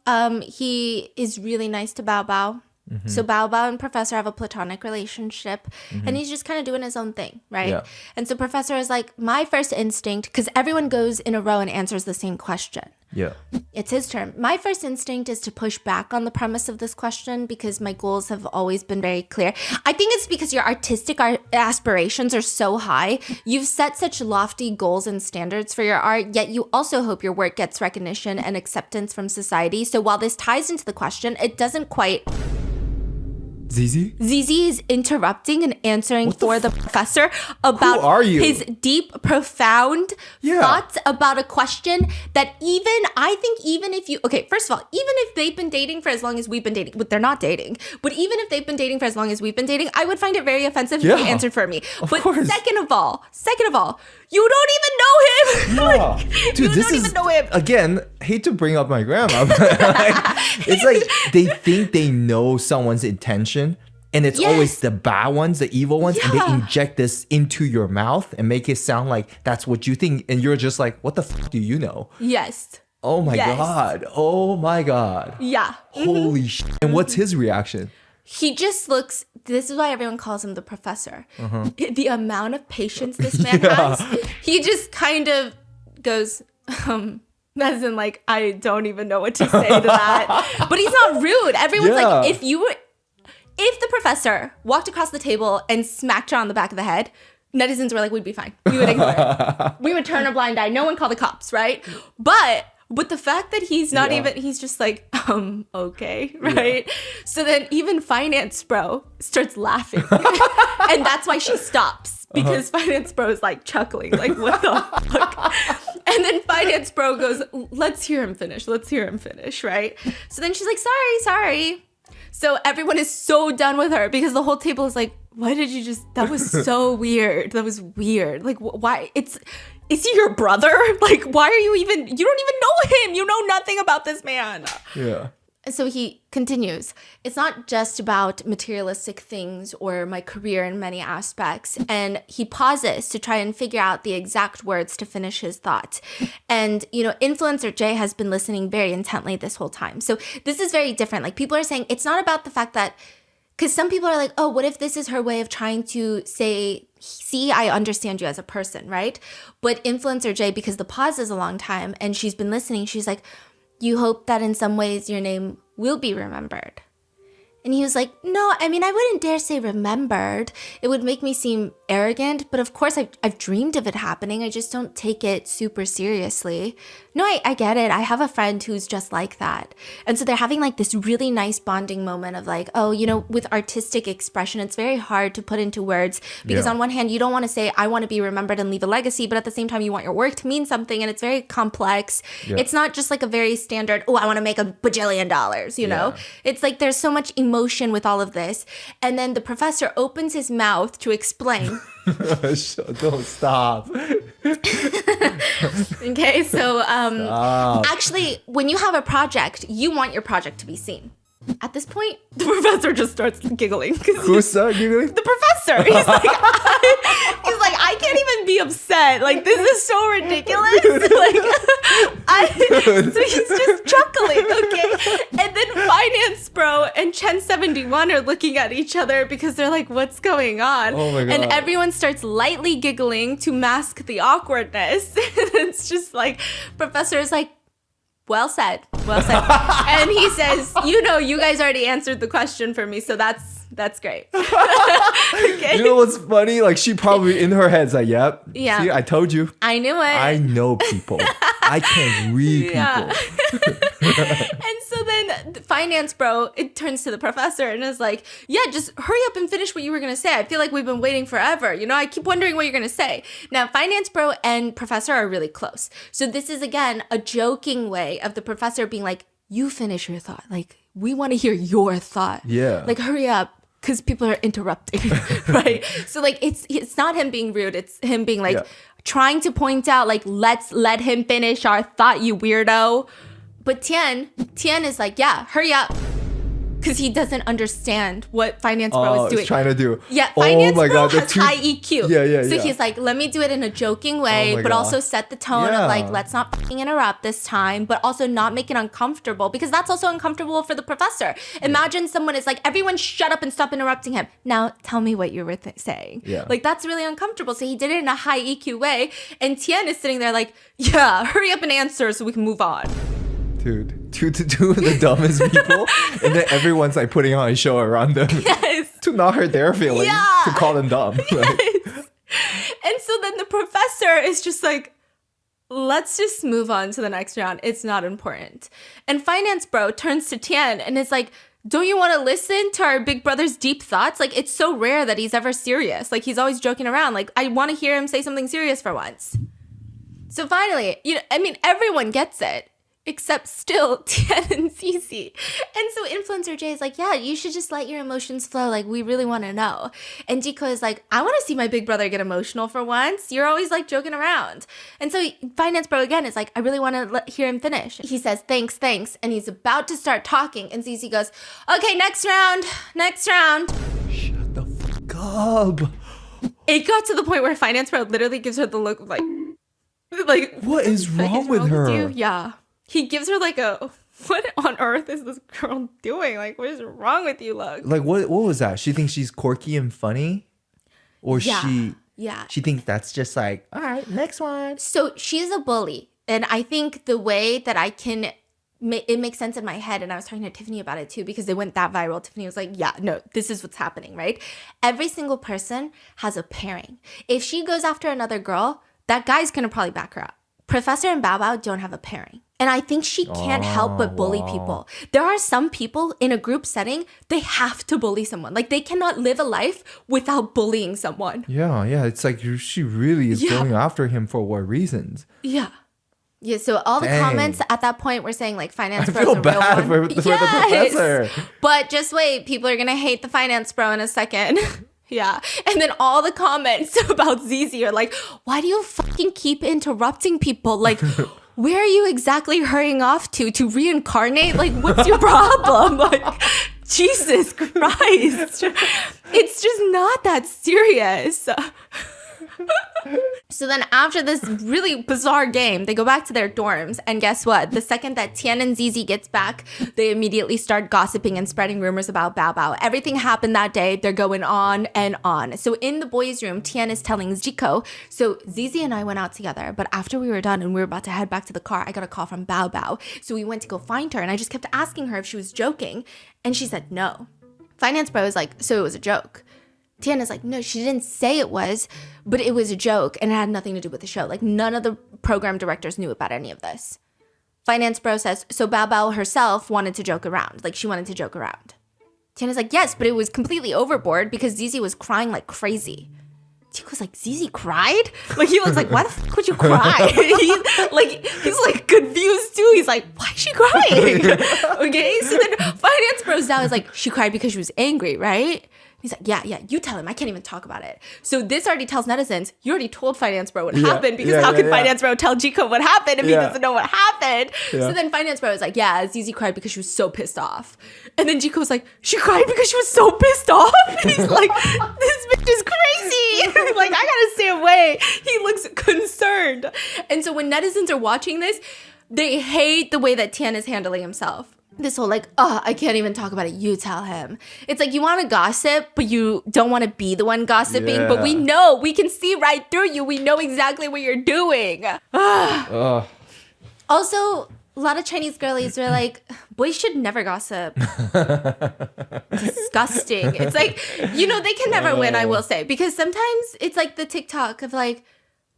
He is really nice to Bao. So Bao and Professor have a platonic relationship, and he's just kind of doing his own thing, right? Yeah. And so Professor is like, my first instinct, because everyone goes in a row and answers the same question. Yeah. It's his turn. My first instinct is to push back on the premise of this question because my goals have always been very clear. I think it's because your artistic aspirations are so high. You've set such lofty goals and standards for your art, yet you also hope your work gets recognition and acceptance from society. So while this ties into the question, it doesn't quite Zezy? Zezy is interrupting and answering for the professor about Who are you? his deep, profound thoughts about a question that I think even if you, okay, first of all, even if they've been dating for as long as we've been dating, but they're not dating, but even if they've been dating for as long as we've been dating, I would find it very offensive if he answered for me. But second of all, you don't even know him. Yeah. Dude, you don't even know him. Again, hate to bring up my grandma, but it's like they think they know someone's intention. And it's always the bad ones, the evil ones, and they inject this into your mouth and make it sound like that's what you think. And you're just like, what the fuck do you know? Yes. Oh my God. Oh my God. Yeah. Holy shit. And what's his reaction? He just looks, this is why everyone calls him the professor. The amount of patience this man has, he just kind of goes, as in like, I don't even know what to say to that. But he's not rude. Everyone's like, if the professor walked across the table and smacked her on the back of the head, netizens were like, we'd be fine. We would ignore it. We would turn a blind eye. No one called the cops, right? But the fact that he's not even, he's just like, okay, right? Yeah. So then even Finance Bro starts laughing. And that's why she stops. Because Finance Bro is like chuckling, like, what the fuck? And then Finance Bro goes, let's hear him finish, right? So then she's like, sorry. So everyone is so done with her because the whole table is like, why did you just, that was so weird. That was weird. Like, why? Is he your brother? Like, why are you don't even know him. You know nothing about this man. Yeah. So he continues, it's not just about materialistic things or my career in many aspects. And he pauses to try and figure out the exact words to finish his thought. And, Influencer Jay has been listening very intently this whole time. So this is very different. Like, people are saying it's not about the fact that, because some people are like, oh, what if this is her way of trying to say, see, I understand you as a person, right? But Influencer Jay, because the pause is a long time and she's been listening, she's like, you hope that in some ways your name will be remembered. And he was like, no, I mean, I wouldn't dare say remembered. It would make me seem arrogant. But of course, I've dreamed of it happening. I just don't take it super seriously. No, I get it. I have a friend who's just like that. And so they're having like this really nice bonding moment of like, oh, with artistic expression, it's very hard to put into words. Because on one hand, you don't want to say, I want to be remembered and leave a legacy. But at the same time, you want your work to mean something. And it's very complex. Yeah. It's not just like a very standard, oh, I want to make $1 bajillion, you know? It's like there's so much emotion with all of this. And then the professor opens his mouth to explain. Don't stop. Okay, so actually, when you have a project, you want your project to be seen. At this point, the professor just starts giggling. Who's giggling? The professor. He's like, I can't even be upset. Like, this is so ridiculous. So he's just chuckling, okay? And then Finance Bro and Chen71 are looking at each other because they're like, what's going on? Oh my God. And everyone starts lightly giggling to mask the awkwardness. It's just like, Professor is like, well said. And he says, you guys already answered the question for me, so that's great. Okay. You know what's funny? Like, she probably in her head's like, yep. Yeah. See, I told you. I knew it. I know people. I can read people. And so then Finance Bro, it turns to the professor and is like, yeah, just hurry up and finish what you were going to say. I feel like we've been waiting forever. I keep wondering what you're going to say. Now, Finance Bro and professor are really close. So this is, again, a joking way of the professor being like, you finish your thought. Like, we want to hear your thought. Yeah. Like, hurry up. Because people are interrupting, right? So, like, it's not him being rude. It's him being, like, trying to point out, like, let's let him finish our thought, you weirdo. But Tien is like, yeah, hurry up. Because he doesn't understand what Finance Bro is doing. Trying to do. Yeah, Finance Bro has high EQ. Yeah. So he's like, let me do it in a joking way, but also set the tone of like, let's not fucking interrupt this time, but also not make it uncomfortable, because that's also uncomfortable for the professor. Imagine someone is like, everyone shut up and stop interrupting him. Now tell me what you were saying. Yeah. Like, that's really uncomfortable. So he did it in a high EQ way. And Tien is sitting there like, yeah, hurry up and answer so we can move on. Dude, two of the dumbest people, and then everyone's like putting on a show around them to not hurt their feelings, to call them dumb. Yes. And so then the professor is just like, let's just move on to the next round. It's not important. And Finance Bro turns to Tien and is like, don't you want to listen to our big brother's deep thoughts? Like, it's so rare that he's ever serious. Like, he's always joking around. Like, I want to hear him say something serious for once. So finally, everyone gets it. Except still Tien and Zezy. And so Influencer Jay is like, yeah, you should just let your emotions flow. Like, we really want to know. And Jiko is like, I want to see my big brother get emotional for once. You're always like joking around. And so Finance Bro again is like, I really want to hear him finish. He says, thanks. And he's about to start talking. And Zezy goes, okay, next round. Shut the fuck up. It got to the point where Finance Bro literally gives her the look of like what is wrong with her? With you? Yeah. He gives her like a, what on earth is this girl doing? Like, what is wrong with you, look? Like, what was that? She thinks she's quirky and funny? Or she thinks that's just like, all right, next one. So she's a bully. And I think the way that it makes sense in my head. And I was talking to Tiffany about it too, because they went that viral. Tiffany was like, yeah, no, this is what's happening, right? Every single person has a pairing. If she goes after another girl, that guy's going to probably back her up. Professor and Bao Bao don't have a pairing. And I think she can't help but bully people. There are some people in a group setting, they have to bully someone. Like, they cannot live a life without bullying someone. Yeah. It's like she really is going after him for what reasons? Yeah. Yeah, so all the comments at that point were saying, like, Finance Bro is a real bad for the professor. But just wait, people are going to hate the Finance Bro in a second. Yeah. And then all the comments about Zezy are like, why do you fucking keep interrupting people? Like, where are you exactly hurrying off to reincarnate? Like, what's your problem? Like, Jesus Christ. It's just not that serious. So then after this really bizarre game, they go back to their dorms. And guess what? The second that Tien and Zezy gets back, they immediately start gossiping and spreading rumors about Bao Bao. Everything happened that day. They're going on and on. So in the boys' room, Tien is telling Jiko, so Zezy and I went out together. But after we were done and we were about to head back to the car, I got a call from Bao Bao. So we went to go find her. And I just kept asking her if she was joking. And she said no. Finance Bro is like, so it was a joke. Tien is like, no, she didn't say it was, but it was a joke and it had nothing to do with the show. Like, none of the program directors knew about any of this. Finance Bro says, so Bao Bao herself wanted to joke around. Like, she wanted to joke around. Tien is like, yes, but it was completely overboard because Zezy was crying like crazy. Chico's like, Zezy cried? Like, he looks like, why the fuck would you cry? He's like confused too. He's like, why is she crying? Okay, so then Finance Bro now is like, she cried because she was angry, right? He's like, yeah, you tell him. I can't even talk about it. So this already tells netizens, you already told Finance Bro what happened, because how can Finance Bro tell Jiko what happened if he doesn't know what happened? Yeah. So then Finance Bro is like, yeah, Zezy cried because she was so pissed off. And then Jiko's like, she cried because she was so pissed off? He's like, this bitch is crazy. Like, I gotta stay away. He looks concerned. And so when netizens are watching this, they hate the way that Tien is handling himself. This whole like, oh, I can't even talk about it. You tell him. It's like, you want to gossip, but you don't want to be the one gossiping. Yeah. But we can see right through you. We know exactly what you're doing. Also, a lot of Chinese girlies are like, boys should never gossip. Disgusting. It's like, they can never win, I will say. Because sometimes it's like the TikTok of like,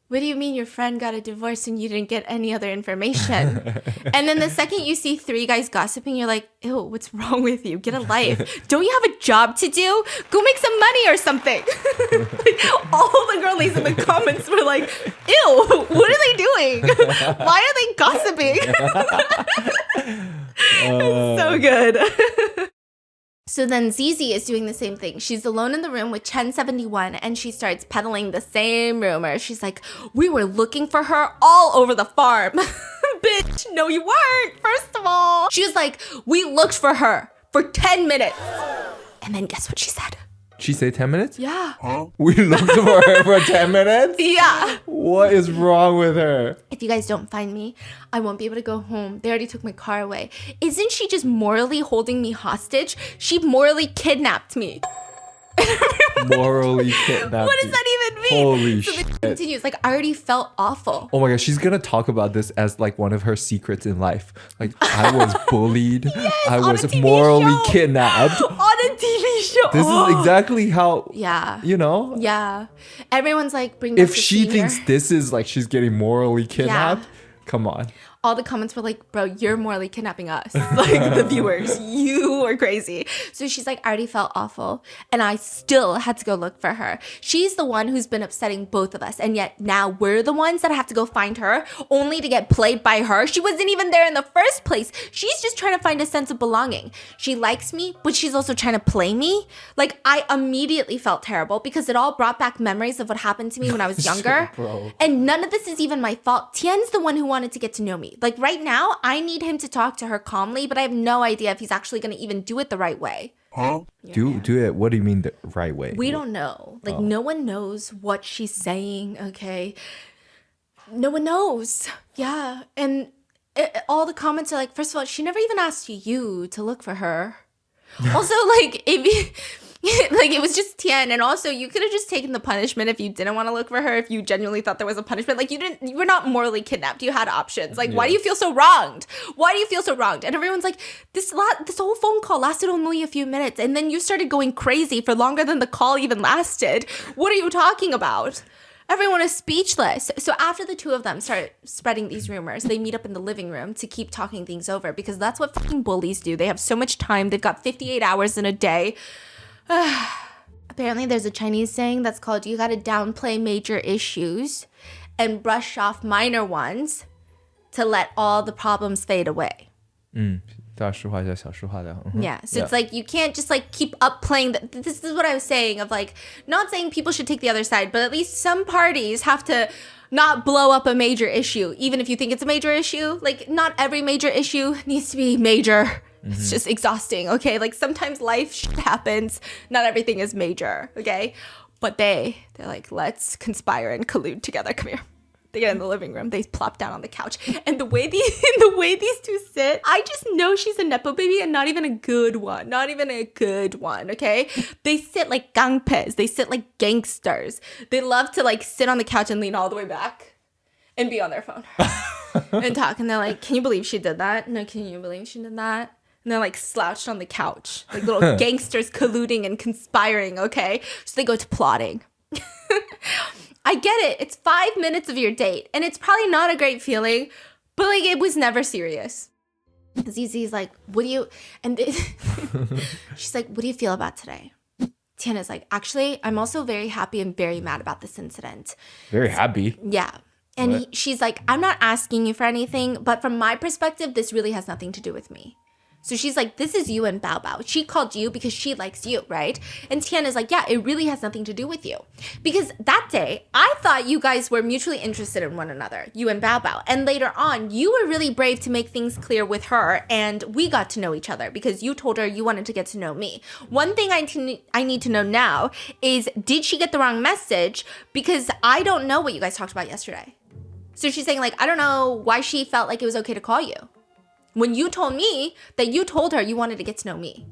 what do you mean your friend got a divorce and you didn't get any other information? And then the second you see 3 guys gossiping, you're like, ew, what's wrong with you? Get a life. Don't you have a job to do? Go make some money or something. Like, all the girlies in the comments were like, ew, what are they doing? Why are they gossiping? It's so good. So then Zezy is doing the same thing. She's alone in the room with Chen 71 and she starts peddling the same rumor. She's like, we were looking for her all over the farm. Bitch, no you weren't, first of all. She was like, we looked for her for 10 minutes. And then guess what she said? She say 10 minutes? Yeah. Huh? We looked for her for 10 minutes? Yeah. What is wrong with her? If you guys don't find me, I won't be able to go home. They already took my car away. Isn't she just morally holding me hostage? She morally kidnapped me. Morally kidnapped. What does that even mean? Holy so shit. It continues. Like, I already felt awful. Oh my gosh, she's gonna talk about this as like one of her secrets in life. Like, I was bullied. Yes, I was morally kidnapped. On a TV show. This is exactly how, yeah. Yeah. Everyone's like, bring back if she senior. thinks this is like she's getting morally kidnapped, come on. all the comments were like, bro, you're morally kidnapping us. Like the viewers, you are crazy. So she's like, I already felt awful. And I still had to go look for her. She's the one who's been upsetting both of us. And yet now we're the ones that have to go find her only to get played by her. She wasn't even there in the first place. She's just trying to find a sense of belonging. She likes me, but she's also trying to play me. Like I immediately felt terrible because it all brought back memories of what happened to me when I was younger. And none of this is even my fault. Tien's the one who wanted to get to know me. Like right now, I need him to talk to her calmly, but I have no idea if he's actually going to even do it the right way. Huh? Do it. What do you mean the right way? We don't know. Like no one knows what she's saying. Okay. No one knows. Yeah. And all the comments are like, first of all, she never even asked you to look for her. Also, like, like it was just Tien, and also you could have just taken the punishment if you didn't want to look for her, if you genuinely thought there was a punishment. Like you were not morally kidnapped. You had options. Like, why do you feel so wronged? Why do you feel so wronged? And everyone's like, this whole phone call lasted only a few minutes, and then you started going crazy for longer than the call even lasted. What are you talking about? Everyone is speechless. So after the two of them start spreading these rumors, they meet up in the living room to keep talking things over because that's what fucking bullies do. They have so much time. They've got 58 hours in a day. Apparently there's a Chinese saying that's called you gotta downplay major issues and brush off minor ones to let all the problems fade away. 大事化小，小事化了。Yeah, so it's like you can't just like keep up playing. This is what I was saying of like, not saying people should take the other side, but at least some parties have to not blow up a major issue, even if you think it's a major issue. Like not every major issue needs to be major. It's just exhausting, okay? Like sometimes life shit happens. Not everything is major, okay? But they're like, let's conspire and collude together. Come here. They get in the living room. They plop down on the couch. And the way these two sit, I just know she's a Nepo baby and not even a good one. Not even a good one, okay? They sit like gangpes. They sit like gangsters. They love to like sit on the couch and lean all the way back and be on their phone and talk. And they're like, can you believe she did that? No, can you believe she did that? And they're like slouched on the couch, like little gangsters colluding and conspiring, okay? So they go to plotting. I get it. It's 5 minutes of your date, and it's probably not a great feeling, but like it was never serious. Zezy's like, what do you, and she's like, what do you feel about today? Tien is like, actually, I'm also very happy and very mad about this incident. Very happy. Yeah. And she's like, I'm not asking you for anything, but from my perspective, this really has nothing to do with me. So she's like, this is you and Bao Bao. She called you because she likes you, right? And Tien is like, yeah, it really has nothing to do with you. Because that day, I thought you guys were mutually interested in one another, you and Bao Bao. And later on, you were really brave to make things clear with her, and we got to know each other because you told her you wanted to get to know me. One thing I need to know now is, did she get the wrong message? Because I don't know what you guys talked about yesterday. So she's saying, like, I don't know why she felt like it was okay to call you when you told me that you told her you wanted to get to know me.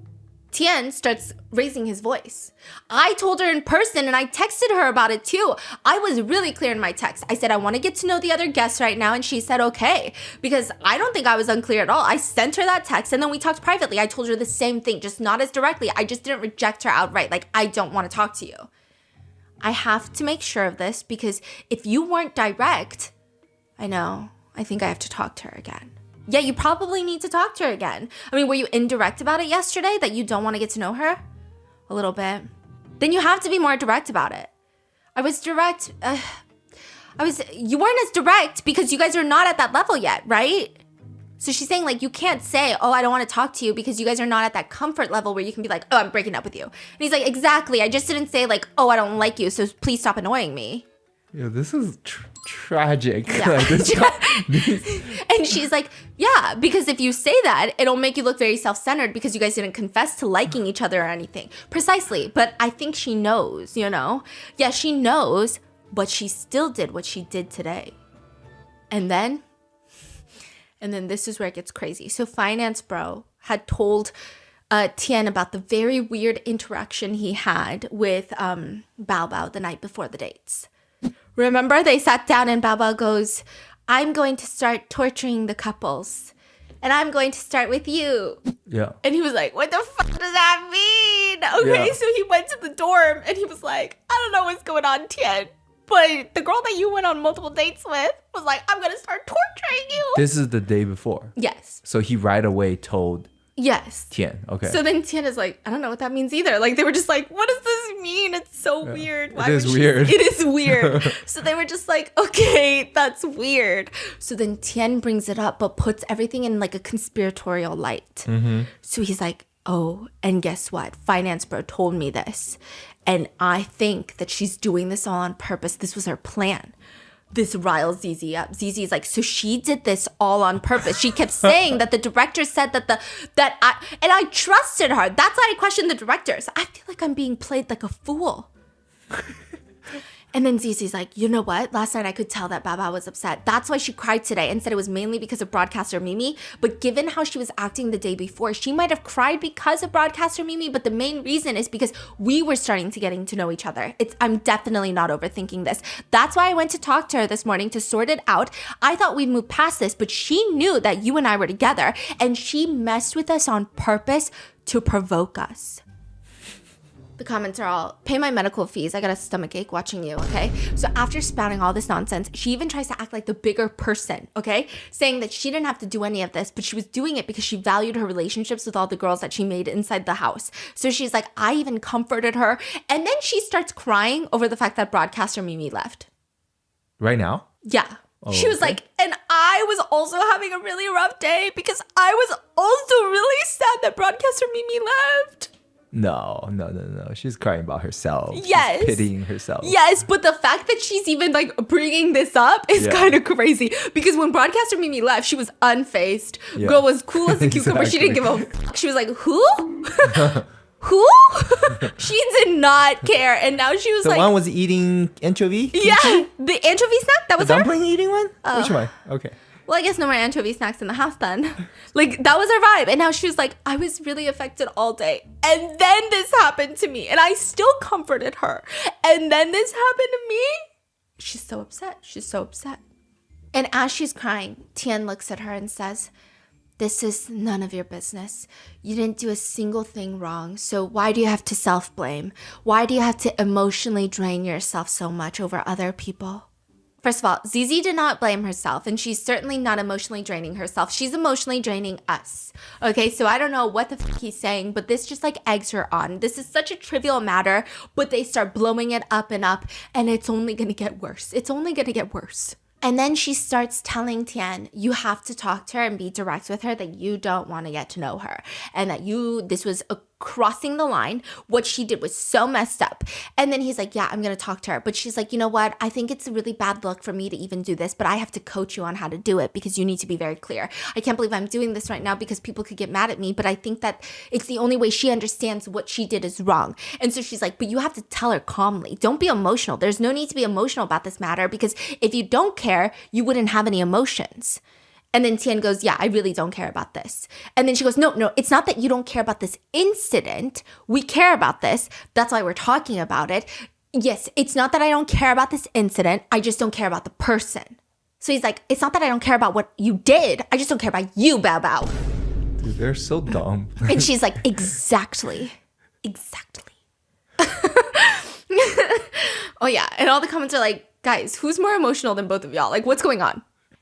Tien starts raising his voice. I told her in person and I texted her about it too. I was really clear in my text. I said, I want to get to know the other guests right now. And she said, okay, because I don't think I was unclear at all. I sent her that text and then we talked privately. I told her the same thing, just not as directly. I just didn't reject her outright. Like, I don't want to talk to you. I have to make sure of this because if you weren't direct, I think I have to talk to her again. Yeah, you probably need to talk to her again. I mean, were you indirect about it yesterday that you don't want to get to know her? A little bit. Then you have to be more direct about it. I was direct. You weren't as direct because you guys are not at that level yet, right? So she's saying like, you can't say, oh, I don't want to talk to you because you guys are not at that comfort level where you can be like, oh, I'm breaking up with you. And he's like, exactly. I just didn't say like, oh, I don't like you, so please stop annoying me. Yeah, this is tragic. Yeah. And she's like, yeah, because if you say that, it'll make you look very self-centered because you guys didn't confess to liking each other or anything. Precisely. But I think she knows, Yeah, she knows, but she still did what she did today. And then this is where it gets crazy. So Finance Bro had told Tien about the very weird interaction he had with Bao Bao the night before the dates. Remember, they sat down and Bao Bao goes, I'm going to start torturing the couples. And I'm going to start with you. Yeah. And he was like, what the fuck does that mean? Okay, yeah. So he went to the dorm and he was like, I don't know what's going on, Tien. But the girl that you went on multiple dates with was like, I'm going to start torturing you. This is the day before. Yes. So he right away told Yes. Tien. Okay. So then Tien is like, I don't know what that means either. Like, they were just like, what does this mean? It's so weird. It is weird. It is weird. So they were just like, okay, that's weird. So then Tien brings it up, but puts everything in like a conspiratorial light. So he's like, oh, and guess what? Finance bro told me this. And I think that she's doing this all on purpose. This was her plan. This riles Zezy up. Zezy's like, so she did this all on purpose. She kept saying that the director said and I trusted her. That's why I questioned the directors. I feel like I'm being played like a fool. And then Zezy's like, you know what? Last night I could tell that Baba was upset. That's why she cried today and said it was mainly because of broadcaster Mimi. But given how she was acting the day before, she might have cried because of broadcaster Mimi. But the main reason is because we were starting to getting to know each other. I'm definitely not overthinking this. That's why I went to talk to her this morning to sort it out. I thought we'd move past this, but she knew that you and I were together and she messed with us on purpose to provoke us. The comments are all, pay my medical fees. I got a stomach ache watching you, okay? So after spouting all this nonsense, she even tries to act like the bigger person, okay? Saying that she didn't have to do any of this, but she was doing it because she valued her relationships with all the girls that she made inside the house. So she's like, I even comforted her. And then she starts crying over the fact that broadcaster Mimi left. Right now? Yeah. Oh, she was like, and I was also having a really rough day because I was also really sad that broadcaster Mimi left. No. She's crying about herself. Yes. She's pitying herself. Yes, but the fact that she's even like bringing this up is kind of crazy because when broadcaster Mimi left, she was unfazed. Yeah. Girl was cool as a cucumber. She didn't give a fuck. She was like, who? Who? She did not care. And now she was The like, one was eating anchovy? yeah, the anchovy snack? That was The her? dumpling eating one? Which one? Okay. Well, I guess no more anchovy snacks in the house then. Like, that was her vibe. And now she was like, I was really affected all day. And then this happened to me. And I still comforted her. And then this happened to me. She's so upset. She's so upset. And as she's crying, Tien looks at her and says, this is none of your business. You didn't do a single thing wrong. So why do you have to self-blame? Why do you have to emotionally drain yourself so much over other people? First of all, Zezy did not blame herself, and she's certainly not emotionally draining herself. She's emotionally draining us. Okay, so I don't know what the fuck he's saying, but this just like eggs her on. This is such a trivial matter, but they start blowing it up, and it's only gonna get worse. It's only gonna get worse. And then she starts telling Tien, you have to talk to her and be direct with her that you don't want to get to know her. And that this was crossing the line. What she did was so messed up. And then he's like, yeah, I'm going to talk to her. But she's like, you know what? I think it's a really bad look for me to even do this, but I have to coach you on how to do it because you need to be very clear. I can't believe I'm doing this right now because people could get mad at me, but I think that it's the only way she understands what she did is wrong. And so she's like, but you have to tell her calmly. Don't be emotional. There's no need to be emotional about this matter because if you don't care, you wouldn't have any emotions. And then Tien goes, yeah, I really don't care about this. And then she goes, no, it's not that you don't care about this incident. We care about this. That's why we're talking about it. Yes, it's not that I don't care about this incident. I just don't care about the person. So he's like, it's not that I don't care about what you did. I just don't care about you, Bao Bao. Dude, they're so dumb. And she's like, exactly. Oh, yeah. And all the comments are like, guys, who's more emotional than both of y'all? Like, what's going on?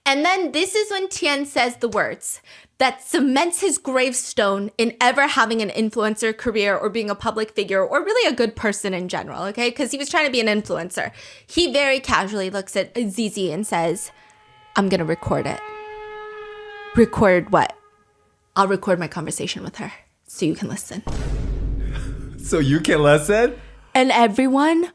And then this is when Tien says the words that cements his gravestone in ever having an influencer career or being a public figure or really a good person in general, okay? Because he was trying to be an influencer. He very casually looks at Zezy and says, I'm going to record it. Record what? I'll record my conversation with her so you can listen. So you can listen? And everyone,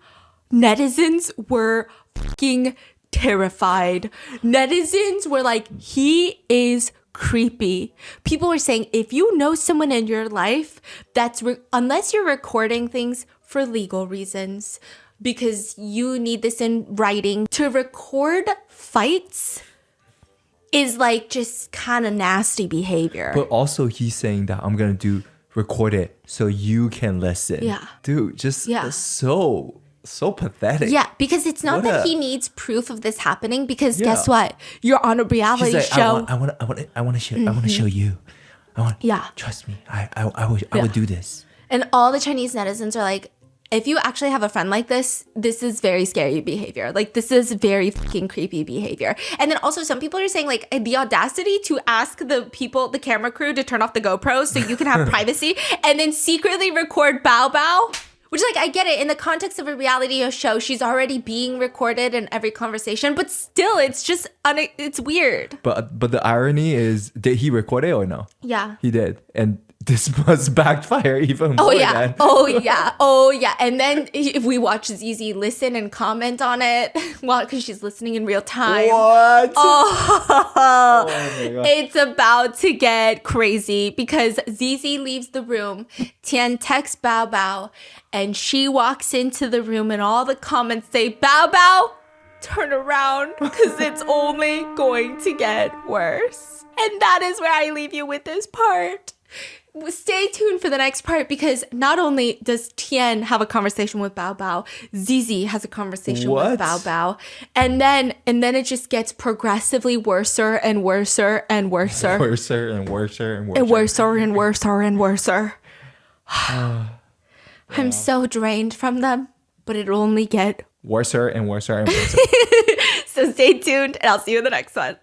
netizens were fucking terrified. Netizens were like, he is creepy. People were saying, if you know someone in your life that's unless you're recording things for legal reasons, because you need this in writing, to record fights is like just kind of nasty behavior. But also he's saying that I'm going to record it so you can listen. Yeah. Dude, just so pathetic. Yeah, because it's not that he needs proof of this happening. Because guess what? You're on a reality show. I want to show. I want to show you. Trust me. I would do this. And all the Chinese netizens are like, if you actually have a friend like this is very scary behavior. Like, this is very fucking creepy behavior. And then also some people are saying like the audacity to ask the camera crew to turn off the GoPros so you can have privacy and then secretly record Bao Bao. Which, like, I get it. In the context of a reality show, she's already being recorded in every conversation. But still, it's just, it's weird. But the irony is, did he record it or no? Yeah. He did. And this must backfire even more. Oh, yeah. And then if we watch Zezy listen and comment on it, well, because she's listening in real time. What? Oh my God. It's about to get crazy because Zezy leaves the room. Tien texts Bao Bao, and she walks into the room, and all the comments say, Bao Bao, turn around, because it's only going to get worse. And that is where I leave you with this part. Stay tuned for the next part because not only does Tien have a conversation with Bao Bao, Zezy has a conversation with Bao Bao, and then it just gets progressively worser and worser and worser. Worser and worser and worser. And worser and worser and worser. I'm so drained from them, but it'll only get worser and worser and worser. So stay tuned and I'll see you in the next one.